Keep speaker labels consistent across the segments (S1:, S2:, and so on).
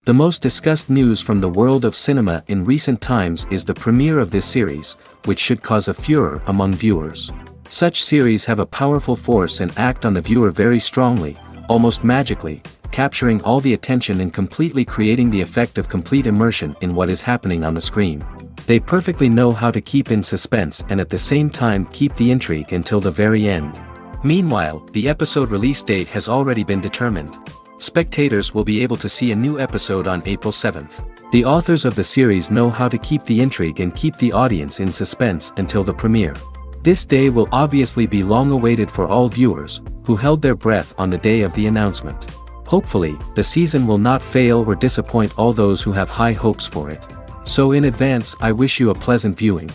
S1: The most discussed news from the world of cinema in recent times is the premiere of this series, which should cause a furor among viewers. Such series have a powerful force and act on the viewer very strongly, almost magically, capturing all the attention and completely creating the effect of complete immersion in what is happening on the screen. They perfectly know how to keep in suspense and at the same time keep the intrigue until the very end. Meanwhile, the episode release date has already been determined. Spectators will be able to see a new episode on April 7th. The authors of the series know how to keep the intrigue and keep the audience in suspense until the premiere. This day will obviously be long awaited for all viewers, who held their breath on the day of the announcement. Hopefully, the season will not fail or disappoint all those who have high hopes for it. So in advance, I wish you a pleasant viewing.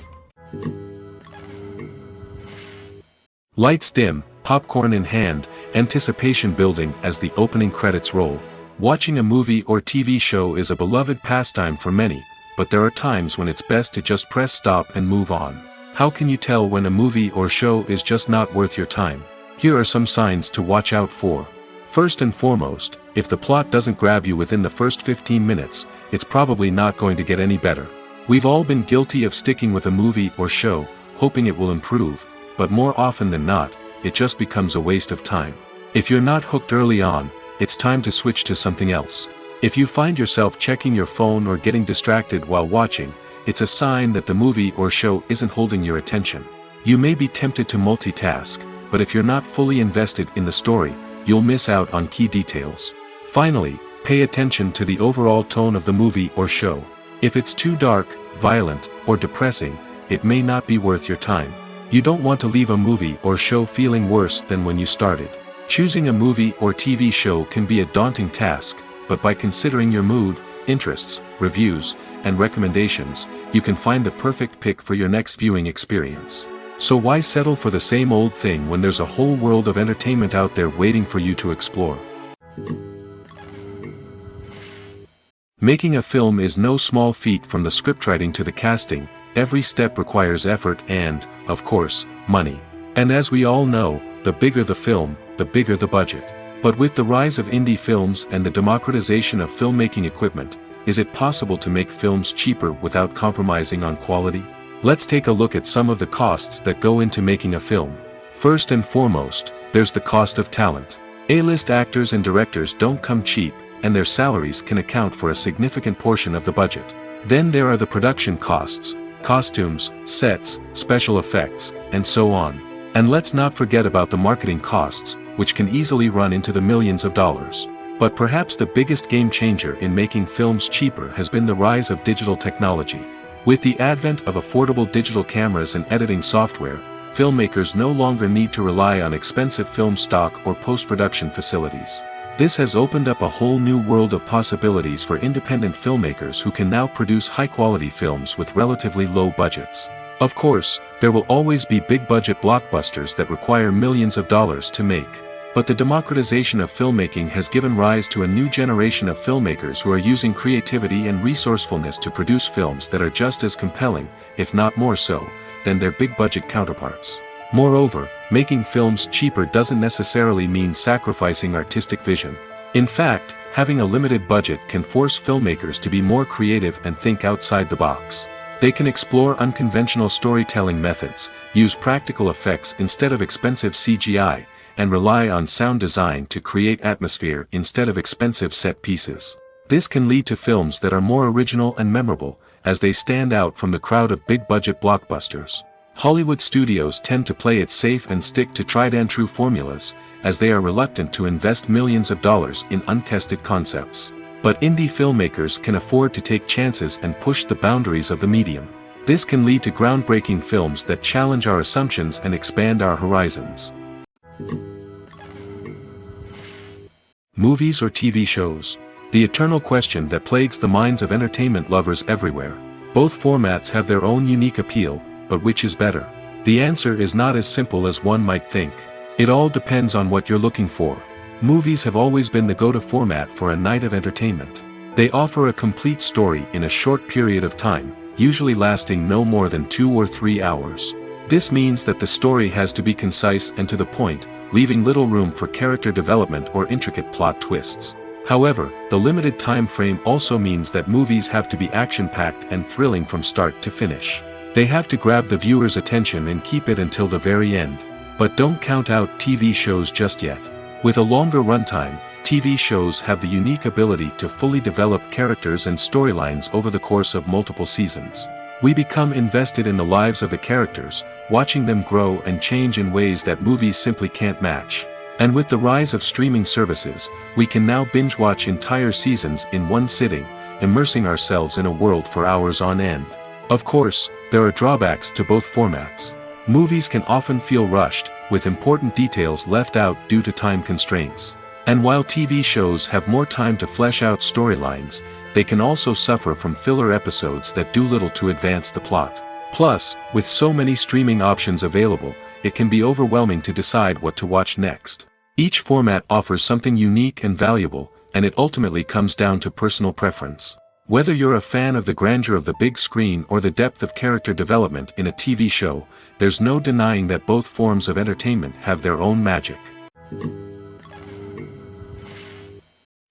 S2: Lights dim, popcorn in hand, anticipation building as the opening credits roll. Watching a movie or TV show is a beloved pastime for many, but there are times when it's best to just press stop and move on. How can you tell when a movie or show is just not worth your time? Here are some signs to watch out for. First and foremost, if the plot doesn't grab you within the first 15 minutes, it's probably not going to get any better. We've all been guilty of sticking with a movie or show, hoping it will improve, but more often than not, it just becomes a waste of time. If you're not hooked early on, it's time to switch to something else. If you find yourself checking your phone or getting distracted while watching, it's a sign that the movie or show isn't holding your attention. You may be tempted to multitask, but if you're not fully invested in the story, you'll miss out on key details. Finally, pay attention to the overall tone of the movie or show. If it's too dark, violent, or depressing, it may not be worth your time. You don't want to leave a movie or show feeling worse than when you started. Choosing a movie or TV show can be a daunting task, but by considering your mood, interests, reviews, and recommendations, you can find the perfect pick for your next viewing experience. So why settle for the same old thing when there's a whole world of entertainment out there waiting for you to explore? Making a film is no small feat. From the scriptwriting to the casting, every step requires effort and, of course, money. And as we all know, the bigger the film, the bigger the budget. But with the rise of indie films and the democratization of filmmaking equipment, is it possible to make films cheaper without compromising on quality? Let's take a look at some of the costs that go into making a film. First and foremost, there's the cost of talent. A-list actors and directors don't come cheap, and their salaries can account for a significant portion of the budget. Then there are the production costs, costumes, sets, special effects, and so on. And let's not forget about the marketing costs, which can easily run into the millions of dollars. But perhaps the biggest game changer in making films cheaper has been the rise of digital technology. With the advent of affordable digital cameras and editing software, filmmakers no longer need to rely on expensive film stock or post-production facilities. This has opened up a whole new world of possibilities for independent filmmakers who can now produce high-quality films with relatively low budgets. Of course, there will always be big-budget blockbusters that require millions of dollars to make. But the democratization of filmmaking has given rise to a new generation of filmmakers who are using creativity and resourcefulness to produce films that are just as compelling, if not more so, than their big-budget counterparts. Moreover, making films cheaper doesn't necessarily mean sacrificing artistic vision. In fact, having a limited budget can force filmmakers to be more creative and think outside the box. They can explore unconventional storytelling methods, use practical effects instead of expensive CGI, and rely on sound design to create atmosphere instead of expensive set pieces. This can lead to films that are more original and memorable, as they stand out from the crowd of big-budget blockbusters. Hollywood studios tend to play it safe and stick to tried-and-true formulas, as they are reluctant to invest millions of dollars in untested concepts. But indie filmmakers can afford to take chances and push the boundaries of the medium. This can lead to groundbreaking films that challenge our assumptions and expand our horizons. Movies or TV shows? The eternal question that plagues the minds of entertainment lovers everywhere. Both formats have their own unique appeal, but which is better? The answer is not as simple as one might think. It all depends on what you're looking for. Movies have always been the go-to format for a night of entertainment. They offer a complete story in a short period of time, usually lasting no more than 2 or 3 hours. This means that the story has to be concise and to the point, leaving little room for character development or intricate plot twists. However, the limited time frame also means that movies have to be action-packed and thrilling from start to finish. They have to grab the viewer's attention and keep it until the very end. But don't count out TV shows just yet. With a longer runtime, TV shows have the unique ability to fully develop characters and storylines over the course of multiple seasons. We become invested in the lives of the characters, watching them grow and change in ways that movies simply can't match. And with the rise of streaming services, we can now binge-watch entire seasons in one sitting, immersing ourselves in a world for hours on end. Of course, there are drawbacks to both formats. Movies can often feel rushed, with important details left out due to time constraints. And while TV shows have more time to flesh out storylines, they can also suffer from filler episodes that do little to advance the plot. Plus, with so many streaming options available, it can be overwhelming to decide what to watch next. Each format offers something unique and valuable, and it ultimately comes down to personal preference. Whether you're a fan of the grandeur of the big screen or the depth of character development in a TV show, there's no denying that both forms of entertainment have their own magic.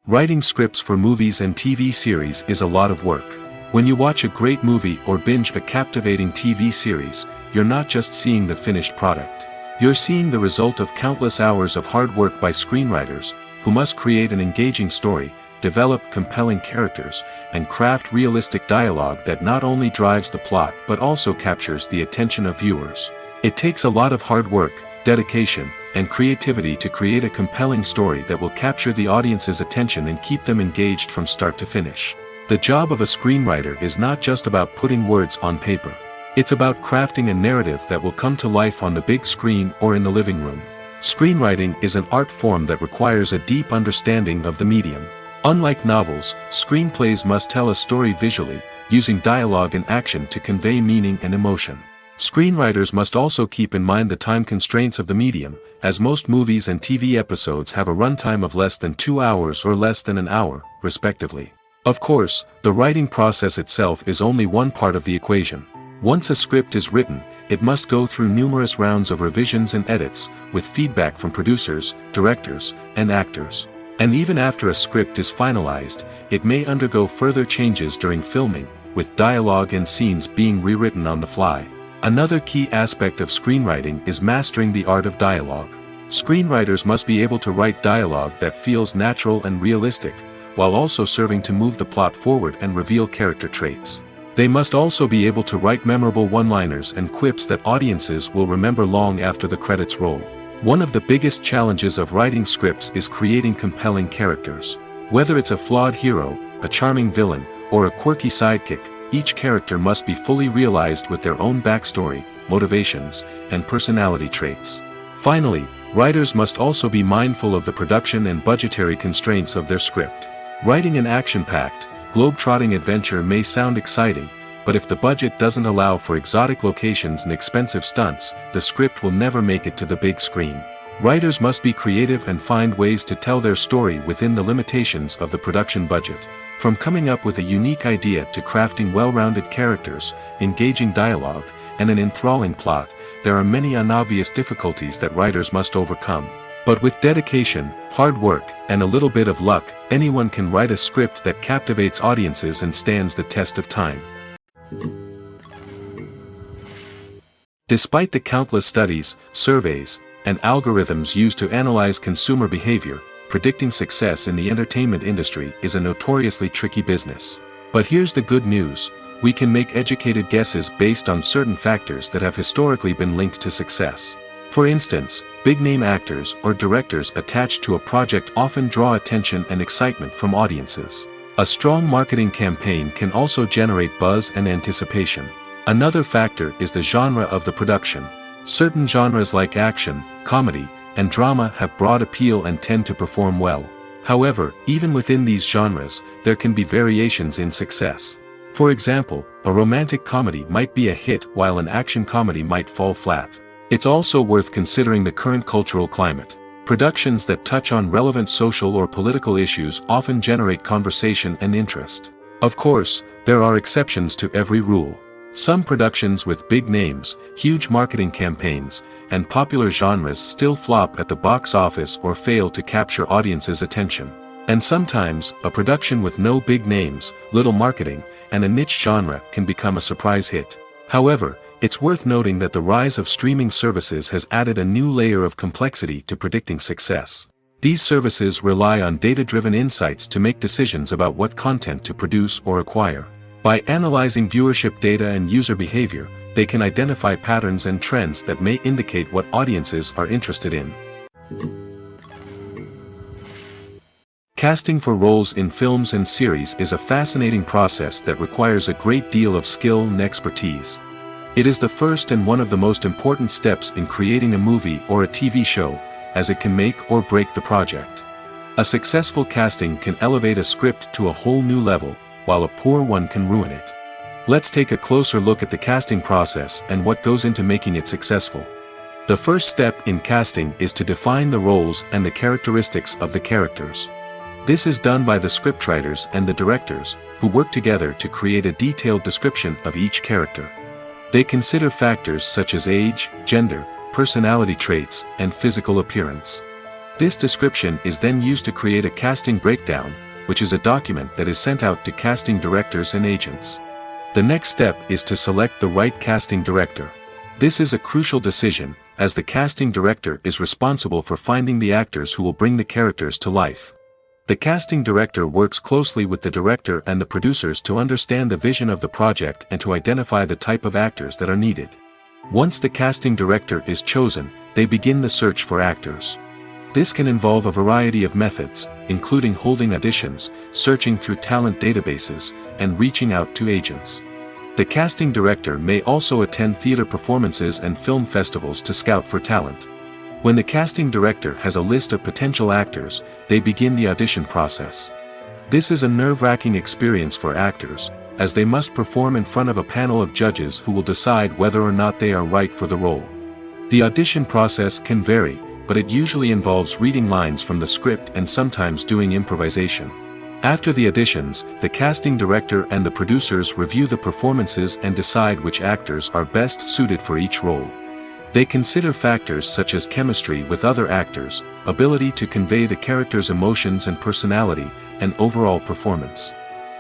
S2: Writing scripts for movies and TV series is a lot of work. When you watch a great movie or binge a captivating TV series, you're not just seeing the finished product. You're seeing the result of countless hours of hard work by screenwriters, who must create an engaging story, develop compelling characters, and craft realistic dialogue that not only drives the plot but also captures the attention of viewers. It takes a lot of hard work, dedication, and creativity to create a compelling story that will capture the audience's attention and keep them engaged from start to finish. The job of a screenwriter is not just about putting words on paper. It's about crafting a narrative that will come to life on the big screen or in the living room. Screenwriting is an art form that requires a deep understanding of the medium. Unlike novels, screenplays must tell a story visually, using dialogue and action to convey meaning and emotion. Screenwriters must also keep in mind the time constraints of the medium, as most movies and TV episodes have a runtime of less than 2 hours or less than an hour, respectively. Of course, the writing process itself is only one part of the equation. Once a script is written, it must go through numerous rounds of revisions and edits, with feedback from producers, directors, and actors. And even after a script is finalized, it may undergo further changes during filming, with dialogue and scenes being rewritten on the fly. Another key aspect of screenwriting is mastering the art of dialogue. Screenwriters must be able to write dialogue that feels natural and realistic, while also serving to move the plot forward and reveal character traits. They must also be able to write memorable one-liners and quips that audiences will remember long after the credits roll. One of the biggest challenges of writing scripts is creating compelling characters. Whether it's a flawed hero, a charming villain, or a quirky sidekick, each character must be fully realized with their own backstory, motivations, and personality traits. Finally, writers must also be mindful of the production and budgetary constraints of their script. Writing an action-packed, globe-trotting adventure may sound exciting, but if the budget doesn't allow for exotic locations and expensive stunts, the script will never make it to the big screen. Writers must be creative and find ways to tell their story within the limitations of the production budget. From coming up with a unique idea to crafting well-rounded characters, engaging dialogue, and an enthralling plot, there are many unobvious difficulties that writers must overcome. But with dedication, hard work, and a little bit of luck, anyone can write a script that captivates audiences and stands the test of time. Despite the countless studies, surveys, and algorithms used to analyze consumer behavior, predicting success in the entertainment industry is a notoriously tricky business. But here's the good news: we can make educated guesses based on certain factors that have historically been linked to success. For instance, big-name actors or directors attached to a project often draw attention and excitement from audiences. A strong marketing campaign can also generate buzz and anticipation. Another factor is the genre of the production. Certain genres like action, comedy, and drama have broad appeal and tend to perform well. However, even within these genres, there can be variations in success. For example, a romantic comedy might be a hit while an action comedy might fall flat. It's also worth considering the current cultural climate. Productions that touch on relevant social or political issues often generate conversation and interest. Of course, there are exceptions to every rule. Some productions with big names, huge marketing campaigns, and popular genres still flop at the box office or fail to capture audiences' attention. And sometimes, a production with no big names, little marketing, and a niche genre can become a surprise hit. However, it's worth noting that the rise of streaming services has added a new layer of complexity to predicting success. These services rely on data-driven insights to make decisions about what content to produce or acquire. By analyzing viewership data and user behavior, they can identify patterns and trends that may indicate what audiences are interested in. Casting for roles in films and series is a fascinating process that requires a great deal of skill and expertise. It is the first and one of the most important steps in creating a movie or a TV show, as it can make or break the project. A successful casting can elevate a script to a whole new level, while a poor one can ruin it. Let's take a closer look at the casting process and what goes into making it successful. The first step in casting is to define the roles and the characteristics of the characters. This is done by the scriptwriters and the directors, who work together to create a detailed description of each character. They consider factors such as age, gender, personality traits, and physical appearance. This description is then used to create a casting breakdown, which is a document that is sent out to casting directors and agents. The next step is to select the right casting director. This is a crucial decision, as the casting director is responsible for finding the actors who will bring the characters to life. The casting director works closely with the director and the producers to understand the vision of the project and to identify the type of actors that are needed. Once the casting director is chosen, they begin the search for actors. This can involve a variety of methods, including holding auditions, searching through talent databases, and reaching out to agents. The casting director may also attend theater performances and film festivals to scout for talent. When the casting director has a list of potential actors, they begin the audition process. This is a nerve-wracking experience for actors, as they must perform in front of a panel of judges who will decide whether or not they are right for the role. The audition process can vary, but it usually involves reading lines from the script and sometimes doing improvisation. After the auditions, the casting director and the producers review the performances and decide which actors are best suited for each role. They consider factors such as chemistry with other actors, ability to convey the character's emotions and personality, and overall performance.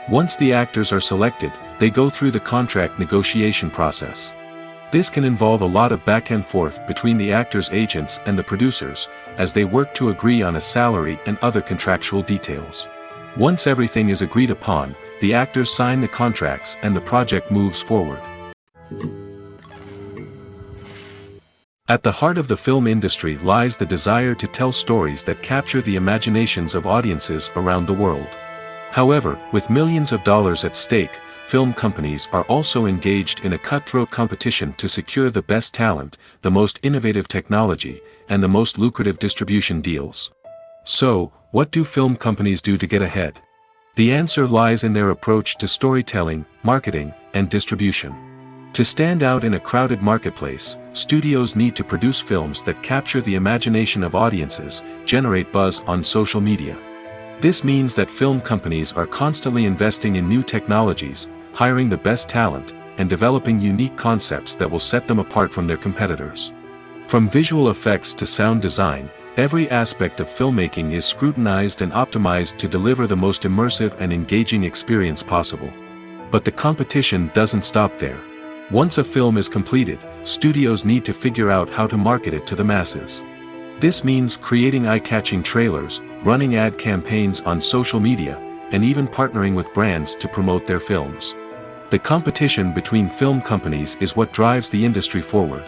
S2: Once the actors are selected, they go through the contract negotiation process. This can involve a lot of back and forth between the actors' agents and the producers, as they work to agree on a salary and other contractual details. Once everything is agreed upon, the actors sign the contracts and the project moves forward. At the heart of the film industry lies the desire to tell stories that capture the imaginations of audiences around the world. However, with millions of dollars at stake, film companies are also engaged in a cutthroat competition to secure the best talent, the most innovative technology, and the most lucrative distribution deals. So, what do film companies do to get ahead? The answer lies in their approach to storytelling, marketing, and distribution. To stand out in a crowded marketplace, studios need to produce films that capture the imagination of audiences, generate buzz on social media. This means that film companies are constantly investing in new technologies, hiring the best talent, and developing unique concepts that will set them apart from their competitors. From visual effects to sound design, every aspect of filmmaking is scrutinized and optimized to deliver the most immersive and engaging experience possible. But the competition doesn't stop there. Once a film is completed, studios need to figure out how to market it to the masses. This means creating eye-catching trailers, running ad campaigns on social media, and even partnering with brands to promote their films. The competition between film companies is what drives the industry forward.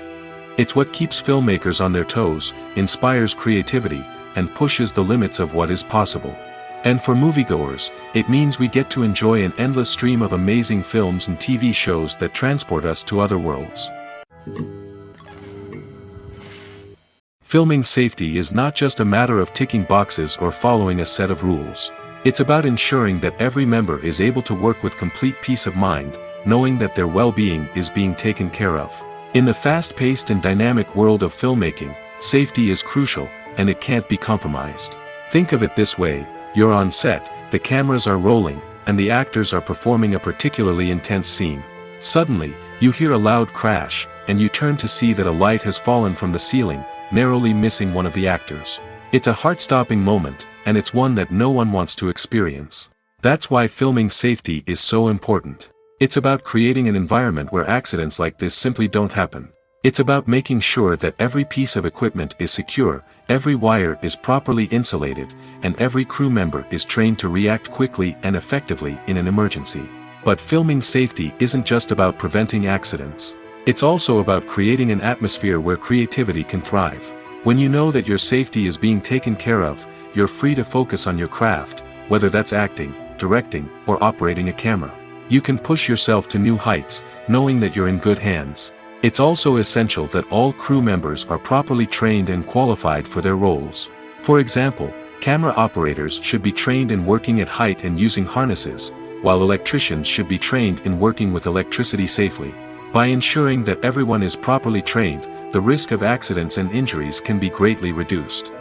S2: It's what keeps filmmakers on their toes, inspires creativity, and pushes the limits of what is possible. And for moviegoers, it means we get to enjoy an endless stream of amazing films and TV shows that transport us to other worlds. Filming safety is not just a matter of ticking boxes or following a set of rules. It's about ensuring that every member is able to work with complete peace of mind, knowing that their well-being is being taken care of. In the fast-paced and dynamic world of filmmaking, safety is crucial, and it can't be compromised. Think of it this way. You're on set, the cameras are rolling, and the actors are performing a particularly intense scene. Suddenly, you hear a loud crash, and you turn to see that a light has fallen from the ceiling, narrowly missing one of the actors. It's a heart-stopping moment, and it's one that no one wants to experience. That's why filming safety is so important. It's about creating an environment where accidents like this simply don't happen. It's about making sure that every piece of equipment is secure, every wire is properly insulated, and every crew member is trained to react quickly and effectively in an emergency. But filming safety isn't just about preventing accidents. It's also about creating an atmosphere where creativity can thrive. When you know that your safety is being taken care of, you're free to focus on your craft, whether that's acting, directing, or operating a camera. You can push yourself to new heights, knowing that you're in good hands. It's also essential that all crew members are properly trained and qualified for their roles. For example, camera operators should be trained in working at height and using harnesses, while electricians should be trained in working with electricity safely. By ensuring that everyone is properly trained, the risk of accidents and injuries can be greatly reduced.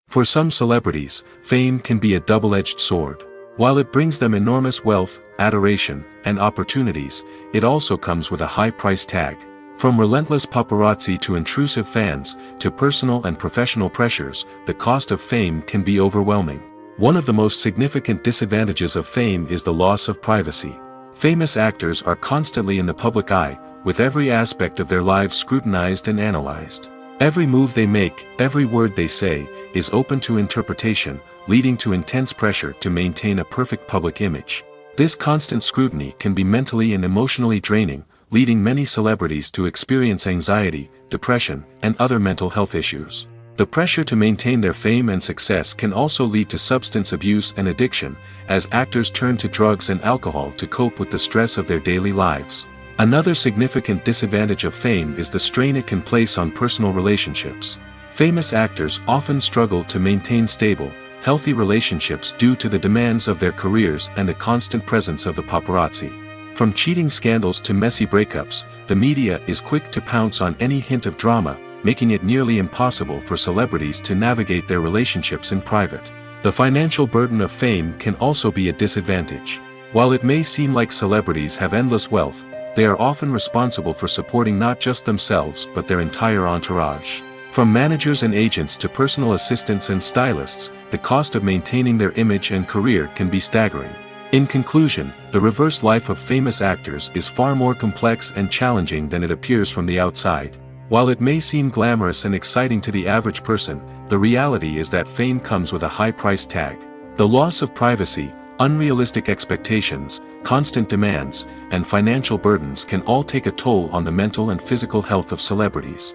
S2: For some celebrities, fame can be a double-edged sword. While it brings them enormous wealth, adoration, and opportunities, it also comes with a high price tag. From relentless paparazzi to intrusive fans, to personal and professional pressures, the cost of fame can be overwhelming. One of the most significant disadvantages of fame is the loss of privacy. Famous actors are constantly in the public eye, with every aspect of their lives scrutinized and analyzed. Every move they make, every word they say, is open to interpretation, leading to intense pressure to maintain a perfect public image. This constant scrutiny can be mentally and emotionally draining, leading many celebrities to experience anxiety, depression, and other mental health issues. The pressure to maintain their fame and success can also lead to substance abuse and addiction, as actors turn to drugs and alcohol to cope with the stress of their daily lives. Another significant disadvantage of fame is the strain it can place on personal relationships. Famous actors often struggle to maintain stable, healthy relationships due to the demands of their careers and the constant presence of the paparazzi. From cheating scandals to messy breakups, the media is quick to pounce on any hint of drama, making it nearly impossible for celebrities to navigate their relationships in private. The financial burden of fame can also be a disadvantage. While it may seem like celebrities have endless wealth, they are often responsible for supporting not just themselves but their entire entourage. From managers and agents to personal assistants and stylists, the cost of maintaining their image and career can be staggering. In conclusion, the reverse life of famous actors is far more complex and challenging than it appears from the outside. While it may seem glamorous and exciting to the average person, the reality is that fame comes with a high price tag. The loss of privacy, unrealistic expectations, constant demands, and financial burdens can all take a toll on the mental and physical health of celebrities.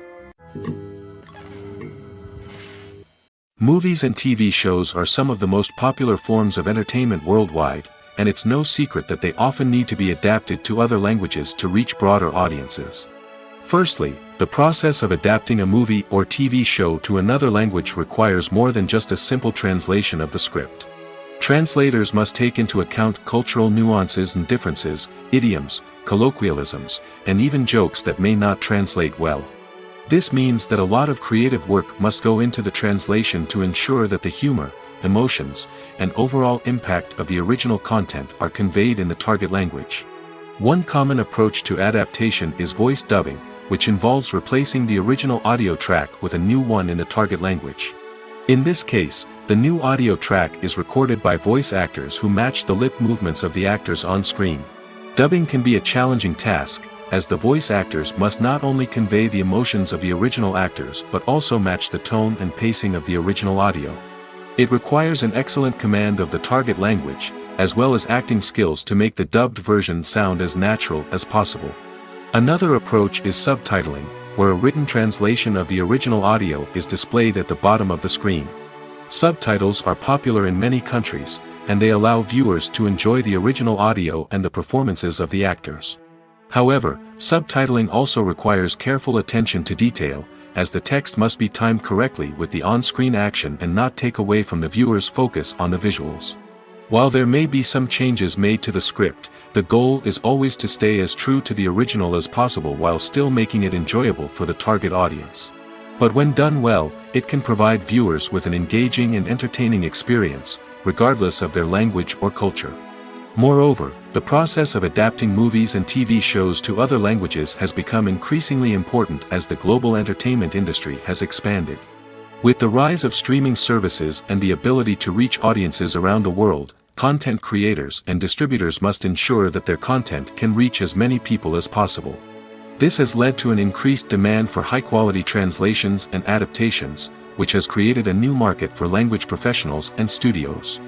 S2: Movies and TV shows are some of the most popular forms of entertainment worldwide, and it's no secret that they often need to be adapted to other languages to reach broader audiences. Firstly, the process of adapting a movie or TV show to another language requires more than just a simple translation of the script. Translators must take into account cultural nuances and differences, idioms, colloquialisms, and even jokes that may not translate well. This means that a lot of creative work must go into the translation to ensure that the humor, emotions, and overall impact of the original content are conveyed in the target language. One common approach to adaptation is voice dubbing, which involves replacing the original audio track with a new one in the target language. In this case, the new audio track is recorded by voice actors who match the lip movements of the actors on screen. Dubbing can be a challenging task, as the voice actors must not only convey the emotions of the original actors but also match the tone and pacing of the original audio. It requires an excellent command of the target language, as well as acting skills to make the dubbed version sound as natural as possible. Another approach is subtitling, where a written translation of the original audio is displayed at the bottom of the screen. Subtitles are popular in many countries, and they allow viewers to enjoy the original audio and the performances of the actors. However, subtitling also requires careful attention to detail, as the text must be timed correctly with the on-screen action and not take away from the viewer's focus on the visuals. While there may be some changes made to the script, the goal is always to stay as true to the original as possible while still making it enjoyable for the target audience. But when done well, it can provide viewers with an engaging and entertaining experience, regardless of their language or culture. Moreover, the process of adapting movies and TV shows to other languages has become increasingly important as the global entertainment industry has expanded. With the rise of streaming services and the ability to reach audiences around the world, content creators and distributors must ensure that their content can reach as many people as possible. This has led to an increased demand for high-quality translations and adaptations, which has created a new market for language professionals and studios.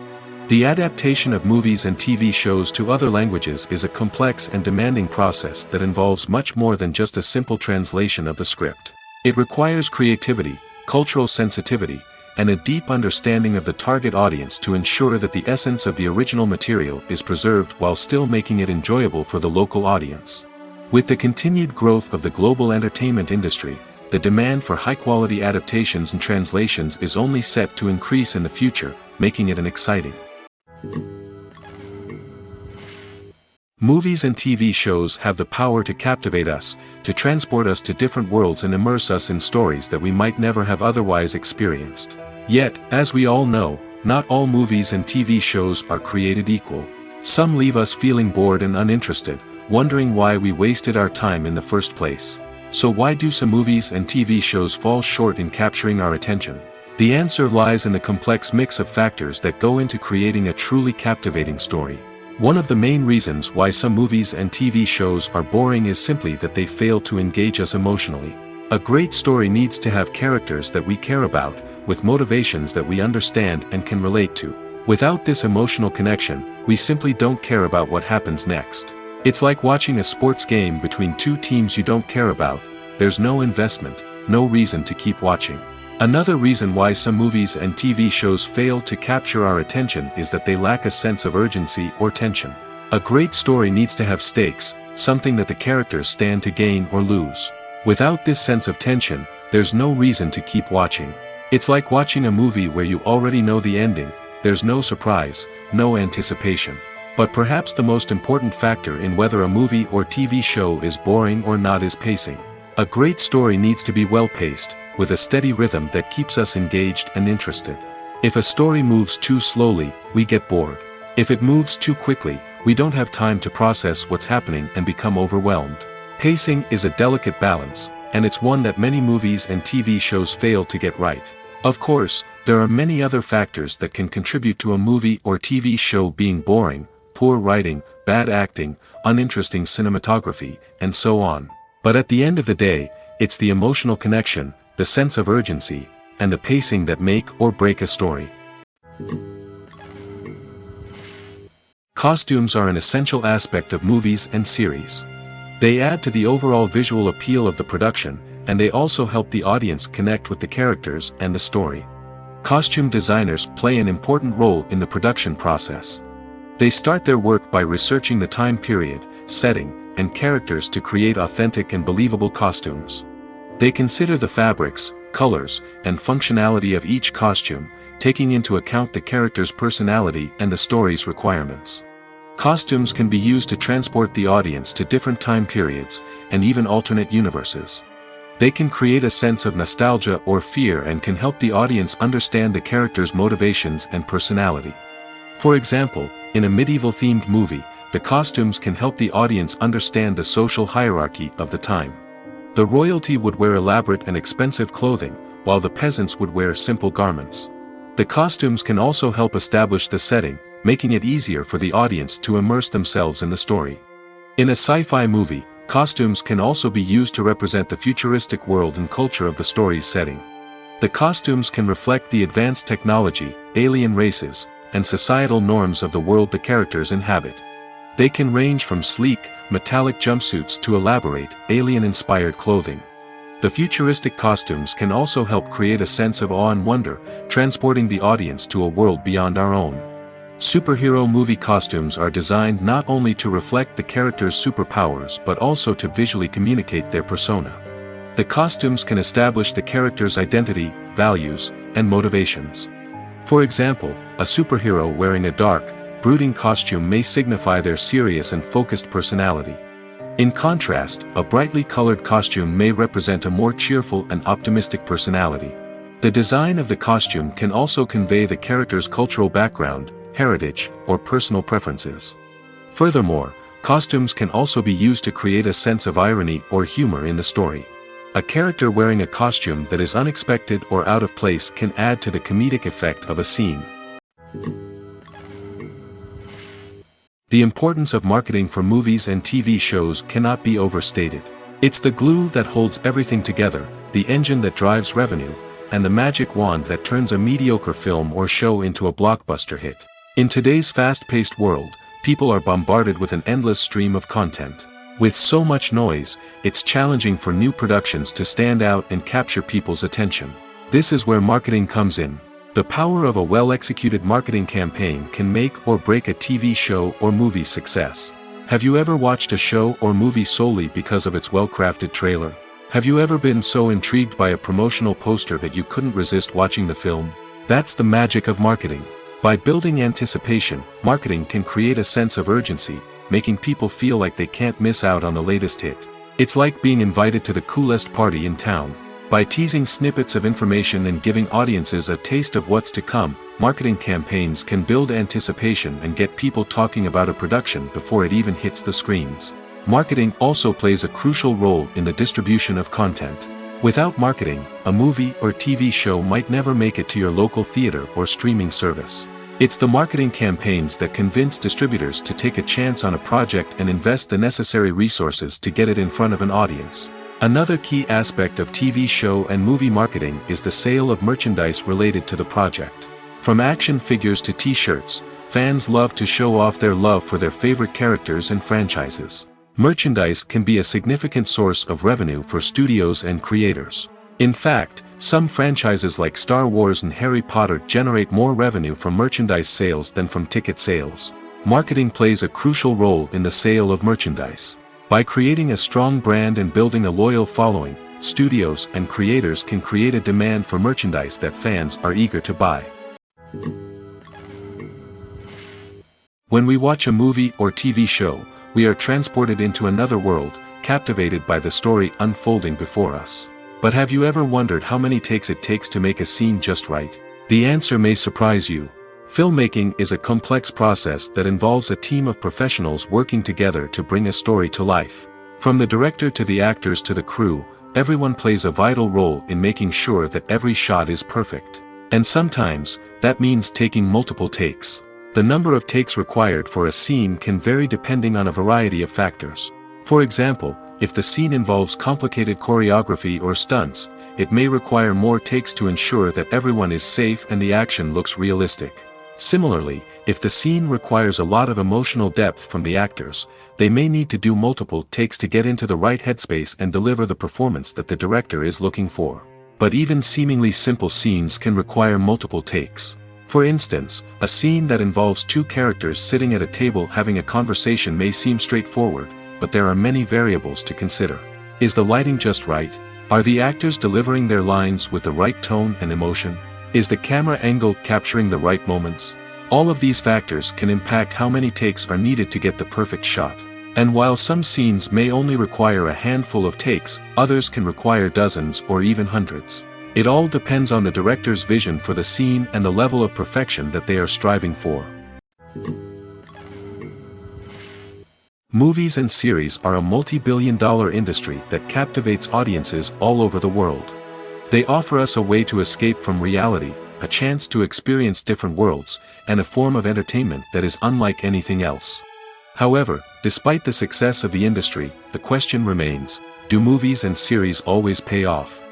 S2: The adaptation of movies and TV shows to other languages is a complex and demanding process that involves much more than just a simple translation of the script. It requires creativity, cultural sensitivity, and a deep understanding of the target audience to ensure that the essence of the original material is preserved while still making it enjoyable for the local audience. With the continued growth of the global entertainment industry, the demand for high-quality adaptations and translations is only set to increase in the future, making it an exciting. Movies and TV shows have the power to captivate us, to transport us to different worlds and immerse us in stories that we might never have otherwise experienced. Yet, as we all know, not all movies and TV shows are created equal. Some leave us feeling bored and uninterested, wondering why we wasted our time in the first place. So why do some movies and TV shows fall short in capturing our attention? The answer lies in the complex mix of factors that go into creating a truly captivating story. One of the main reasons why some movies and TV shows are boring is simply that they fail to engage us emotionally. A great story needs to have characters that we care about, with motivations that we understand and can relate to. Without this emotional connection, we simply don't care about what happens next. It's like watching a sports game between two teams you don't care about. There's no investment, no reason to keep watching. Another reason why some movies and TV shows fail to capture our attention is that they lack a sense of urgency or tension. A great story needs to have stakes, something that the characters stand to gain or lose. Without this sense of tension, there's no reason to keep watching. It's like watching a movie where you already know the ending. There's no surprise, no anticipation. But perhaps the most important factor in whether a movie or TV show is boring or not is pacing. A great story needs to be well-paced, with a steady rhythm that keeps us engaged and interested. If a story moves too slowly, we get bored. If it moves too quickly, we don't have time to process what's happening and become overwhelmed. Pacing is a delicate balance, and it's one that many movies and TV shows fail to get right. Of course, there are many other factors that can contribute to a movie or TV show being boring: poor writing, bad acting, uninteresting cinematography, and so on. But at the end of the day, it's the emotional connection, the sense of urgency, and the pacing that make or break a story. Costumes are an essential aspect of movies and series. They add to the overall visual appeal of the production, and they also help the audience connect with the characters and the story. Costume designers play an important role in the production process. They start their work by researching the time period, setting, and characters to create authentic and believable costumes. They consider the fabrics, colors, and functionality of each costume, taking into account the character's personality and the story's requirements. Costumes can be used to transport the audience to different time periods, and even alternate universes. They can create a sense of nostalgia or fear and can help the audience understand the character's motivations and personality. For example, in a medieval-themed movie, the costumes can help the audience understand the social hierarchy of the time. The royalty would wear elaborate and expensive clothing, while the peasants would wear simple garments. The costumes can also help establish the setting, making it easier for the audience to immerse themselves in the story. In a sci-fi movie, costumes can also be used to represent the futuristic world and culture of the story's setting. The costumes can reflect the advanced technology, alien races, and societal norms of the world the characters inhabit. They can range from sleek, metallic jumpsuits to elaborate, alien-inspired clothing. The futuristic costumes can also help create a sense of awe and wonder, transporting the audience to a world beyond our own. Superhero movie costumes are designed not only to reflect the character's superpowers but also to visually communicate their persona. The costumes can establish the character's identity, values, and motivations. For example, a superhero wearing a dark, brooding costume may signify their serious and focused personality. In contrast, a brightly colored costume may represent a more cheerful and optimistic personality. The design of the costume can also convey the character's cultural background, heritage, or personal preferences. Furthermore, costumes can also be used to create a sense of irony or humor in the story. A character wearing a costume that is unexpected or out of place can add to the comedic effect of a scene. The importance of marketing for movies and TV shows cannot be overstated. It's the glue that holds everything together, the engine that drives revenue, and the magic wand that turns a mediocre film or show into a blockbuster hit. In today's fast-paced world, people are bombarded with an endless stream of content. With so much noise, it's challenging for new productions to stand out and capture people's attention. This is where marketing comes in. The power of a well-executed marketing campaign can make or break a TV show or movie's success. Have you ever watched a show or movie solely because of its well-crafted trailer? Have you ever been so intrigued by a promotional poster that you couldn't resist watching the film? That's the magic of marketing. By building anticipation, marketing can create a sense of urgency, making people feel like they can't miss out on the latest hit. It's like being invited to the coolest party in town. By teasing snippets of information and giving audiences a taste of what's to come, marketing campaigns can build anticipation and get people talking about a production before it even hits the screens. Marketing also plays a crucial role in the distribution of content. Without marketing, a movie or TV show might never make it to your local theater or streaming service. It's the marketing campaigns that convince distributors to take a chance on a project and invest the necessary resources to get it in front of an audience. Another key aspect of TV show and movie marketing is the sale of merchandise related to the project. From action figures to t-shirts, fans love to show off their love for their favorite characters and franchises. Merchandise can be a significant source of revenue for studios and creators. In fact, some franchises like Star Wars and Harry Potter generate more revenue from merchandise sales than from ticket sales. Marketing plays a crucial role in the sale of merchandise. By creating a strong brand and building a loyal following, studios and creators can create a demand for merchandise that fans are eager to buy. When we watch a movie or TV show, we are transported into another world, captivated by the story unfolding before us. But have you ever wondered how many takes it takes to make a scene just right? The answer may surprise you. Filmmaking is a complex process that involves a team of professionals working together to bring a story to life. From the director to the actors to the crew, everyone plays a vital role in making sure that every shot is perfect. And sometimes, that means taking multiple takes. The number of takes required for a scene can vary depending on a variety of factors. For example, if the scene involves complicated choreography or stunts, it may require more takes to ensure that everyone is safe and the action looks realistic. Similarly, if the scene requires a lot of emotional depth from the actors, they may need to do multiple takes to get into the right headspace and deliver the performance that the director is looking for. But even seemingly simple scenes can require multiple takes. For instance, a scene that involves two characters sitting at a table having a conversation may seem straightforward, but there are many variables to consider. Is the lighting just right? Are the actors delivering their lines with the right tone and emotion? Is the camera angle capturing the right moments? All of these factors can impact how many takes are needed to get the perfect shot. And while some scenes may only require a handful of takes, others can require dozens or even hundreds. It all depends on the director's vision for the scene and the level of perfection that they are striving for. Movies and series are a multi-billion-dollar industry that captivates audiences all over the world. They offer us a way to escape from reality, a chance to experience different worlds, and a form of entertainment that is unlike anything else. However, despite the success of the industry, the question remains, do movies and series always pay off?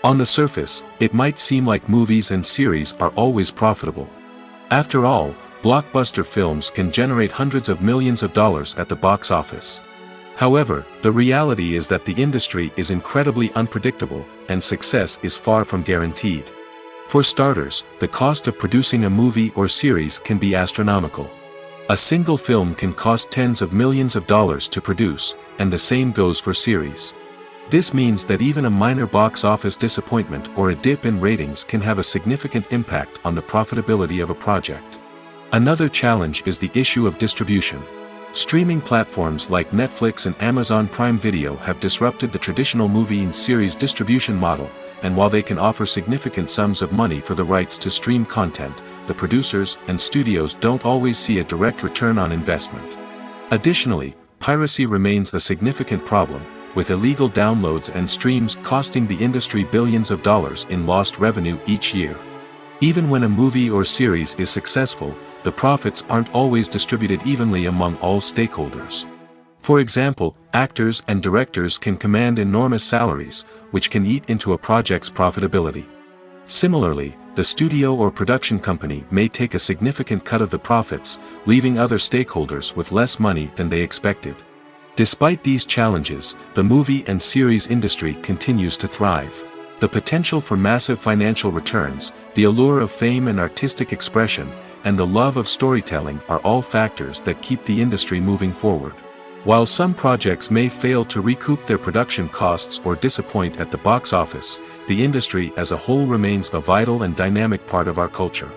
S2: On the surface, it might seem like movies and series are always profitable. After all, blockbuster films can generate hundreds of millions of dollars at the box office. However, the reality is that the industry is incredibly unpredictable, and success is far from guaranteed. For starters, the cost of producing a movie or series can be astronomical. A single film can cost tens of millions of dollars to produce, and the same goes for series. This means that even a minor box office disappointment or a dip in ratings can have a significant impact on the profitability of a project. Another challenge is the issue of distribution. Streaming platforms like Netflix and Amazon Prime Video have disrupted the traditional movie and series distribution model, and while they can offer significant sums of money for the rights to stream content, the producers and studios don't always see a direct return on investment. Additionally, piracy remains a significant problem, with illegal downloads and streams costing the industry billions of dollars in lost revenue each year. Even when a movie or series is successful, the profits aren't always distributed evenly among all stakeholders. For example, actors and directors can command enormous salaries, which can eat into a project's profitability. Similarly, the studio or production company may take a significant cut of the profits, leaving other stakeholders with less money than they expected. Despite these challenges, the movie and series industry continues to thrive. The potential for massive financial returns, the allure of fame and artistic expression, and the love of storytelling are all factors that keep the industry moving forward. While some projects may fail to recoup their production costs or disappoint at the box office, the industry as a whole remains a vital and dynamic part of our culture.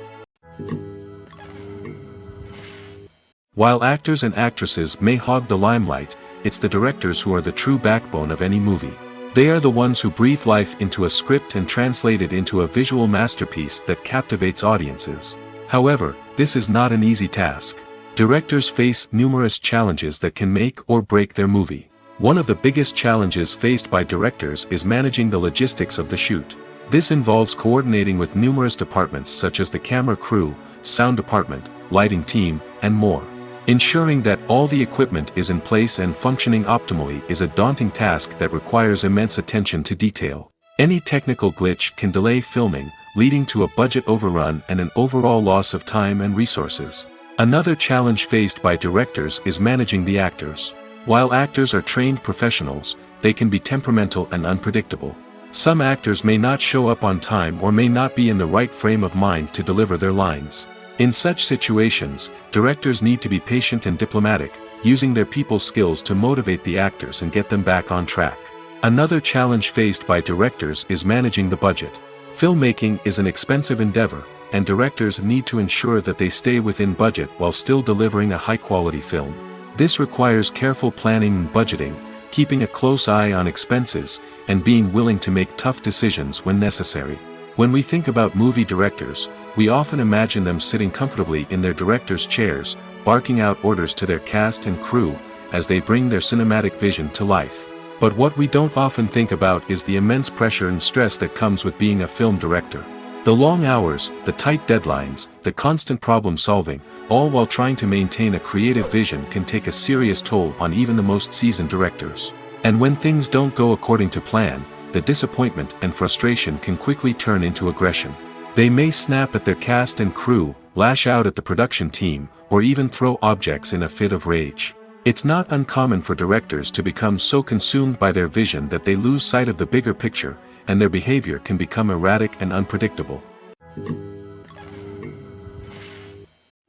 S2: While actors and actresses may hog the limelight, it's the directors who are the true backbone of any movie. They are the ones who breathe life into a script and translate it into a visual masterpiece that captivates audiences. However, this is not an easy task. Directors face numerous challenges that can make or break their movie. One of the biggest challenges faced by directors is managing the logistics of the shoot. This involves coordinating with numerous departments such as the camera crew, sound department, lighting team, and more. Ensuring that all the equipment is in place and functioning optimally is a daunting task that requires immense attention to detail. Any technical glitch can delay filming, leading to a budget overrun and an overall loss of time and resources. Another challenge faced by directors is managing the actors. While actors are trained professionals, they can be temperamental and unpredictable. Some actors may not show up on time or may not be in the right frame of mind to deliver their lines. In such situations, directors need to be patient and diplomatic, using their people skills to motivate the actors and get them back on track. Another challenge faced by directors is managing the budget. Filmmaking is an expensive endeavor, and directors need to ensure that they stay within budget while still delivering a high-quality film. This requires careful planning and budgeting, keeping a close eye on expenses, and being willing to make tough decisions when necessary. When we think about movie directors, we often imagine them sitting comfortably in their director's chairs, barking out orders to their cast and crew, as they bring their cinematic vision to life. But what we don't often think about is the immense pressure and stress that comes with being a film director. The long hours, the tight deadlines, the constant problem solving, all while trying to maintain a creative vision can take a serious toll on even the most seasoned directors. And when things don't go according to plan, the disappointment and frustration can quickly turn into aggression. They may snap at their cast and crew, lash out at the production team, or even throw objects in a fit of rage. It's not uncommon for directors to become so consumed by their vision that they lose sight of the bigger picture, and their behavior can become erratic and unpredictable.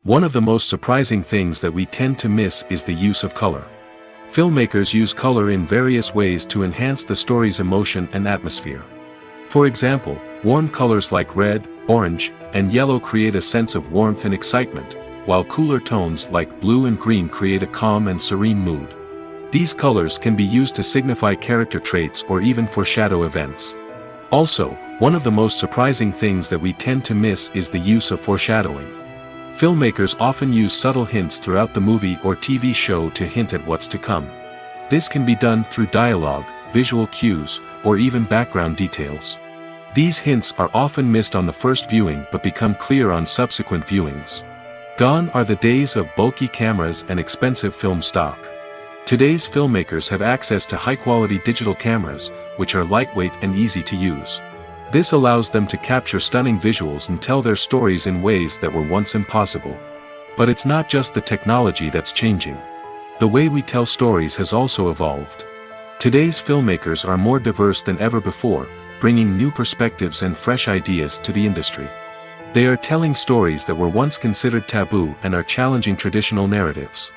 S2: One of the most surprising things that we tend to miss is the use of color. Filmmakers use color in various ways to enhance the story's emotion and atmosphere. For example, warm colors like red, orange, and yellow create a sense of warmth and excitement, while cooler tones like blue and green create a calm and serene mood. These colors can be used to signify character traits or even foreshadow events. Also, one of the most surprising things that we tend to miss is the use of foreshadowing. Filmmakers often use subtle hints throughout the movie or TV show to hint at what's to come. This can be done through dialogue, visual cues, or even background details. These hints are often missed on the first viewing but become clear on subsequent viewings. Gone are the days of bulky cameras and expensive film stock. Today's filmmakers have access to high-quality digital cameras, which are lightweight and easy to use. This allows them to capture stunning visuals and tell their stories in ways that were once impossible. But it's not just the technology that's changing. The way we tell stories has also evolved. Today's filmmakers are more diverse than ever before, bringing new perspectives and fresh ideas to the industry. They are telling stories that were once considered taboo and are challenging traditional narratives.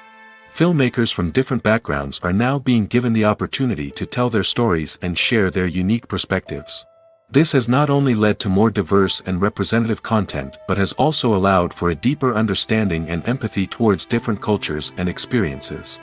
S2: Filmmakers from different backgrounds are now being given the opportunity to tell their stories and share their unique perspectives. This has not only led to more diverse and representative content but has also allowed for a deeper understanding and empathy towards different cultures and experiences.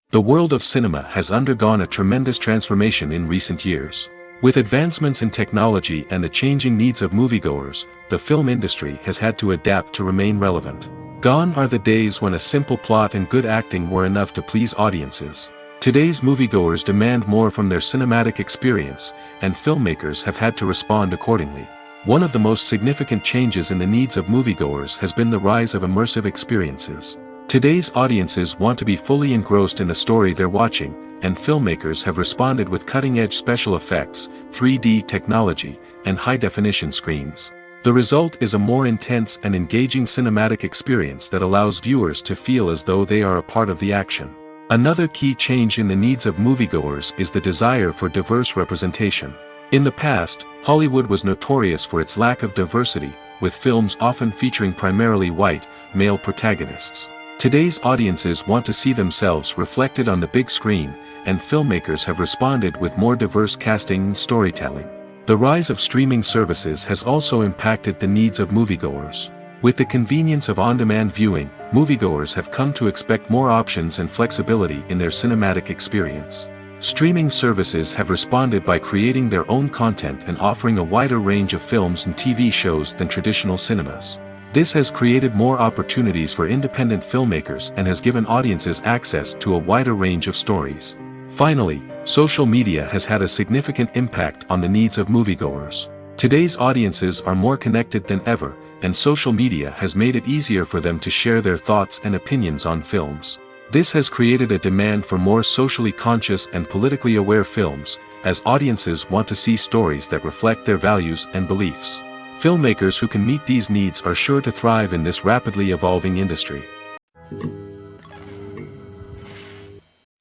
S2: The world of cinema has undergone a tremendous transformation in recent years. With advancements in technology and the changing needs of moviegoers, the film industry has had to adapt to remain relevant. Gone are the days when a simple plot and good acting were enough to please audiences. Today's moviegoers demand more from their cinematic experience, and filmmakers have had to respond accordingly. One of the most significant changes in the needs of moviegoers has been the rise of immersive experiences. Today's audiences want to be fully engrossed in the story they're watching, and filmmakers have responded with cutting-edge special effects, 3D technology, and high-definition screens. The result is a more intense and engaging cinematic experience that allows viewers to feel as though they are a part of the action. Another key change in the needs of moviegoers is the desire for diverse representation. In the past, Hollywood was notorious for its lack of diversity, with films often featuring primarily white, male protagonists. Today's audiences want to see themselves reflected on the big screen, and filmmakers have responded with more diverse casting and storytelling. The rise of streaming services has also impacted the needs of moviegoers. With the convenience of on-demand viewing, moviegoers have come to expect more options and flexibility in their cinematic experience. Streaming services have responded by creating their own content and offering a wider range of films and TV shows than traditional cinemas. This has created more opportunities for independent filmmakers and has given audiences access to a wider range of stories. Finally, social media has had a significant impact on the needs of moviegoers. Today's audiences are more connected than ever, and social media has made it easier for them to share their thoughts and opinions on films. This has created a demand for more socially conscious and politically aware films, as audiences want to see stories that reflect their values and beliefs. Filmmakers who can meet these needs are sure to thrive in this rapidly evolving industry.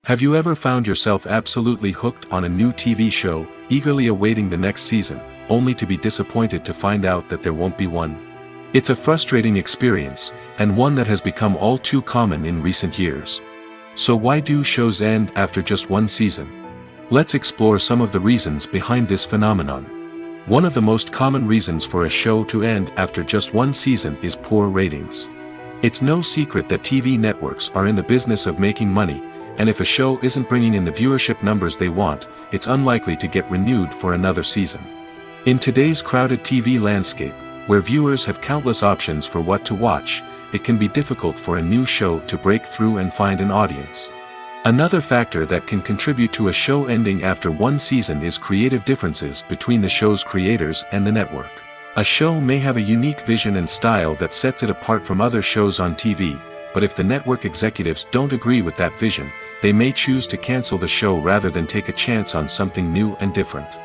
S2: Have you ever found yourself absolutely hooked on a new TV show, eagerly awaiting the next season, only to be disappointed to find out that there won't be one? It's a frustrating experience, and one that has become all too common in recent years. So why do shows end after just one season? Let's explore some of the reasons behind this phenomenon. One of the most common reasons for a show to end after just one season is poor ratings. It's no secret that TV networks are in the business of making money, and if a show isn't bringing in the viewership numbers they want, it's unlikely to get renewed for another season. In today's crowded TV landscape, where viewers have countless options for what to watch, it can be difficult for a new show to break through and find an audience. Another factor that can contribute to a show ending after one season is creative differences between the show's creators and the network. A show may have a unique vision and style that sets it apart from other shows on TV, but if the network executives don't agree with that vision, they may choose to cancel the show rather than take a chance on something new and different.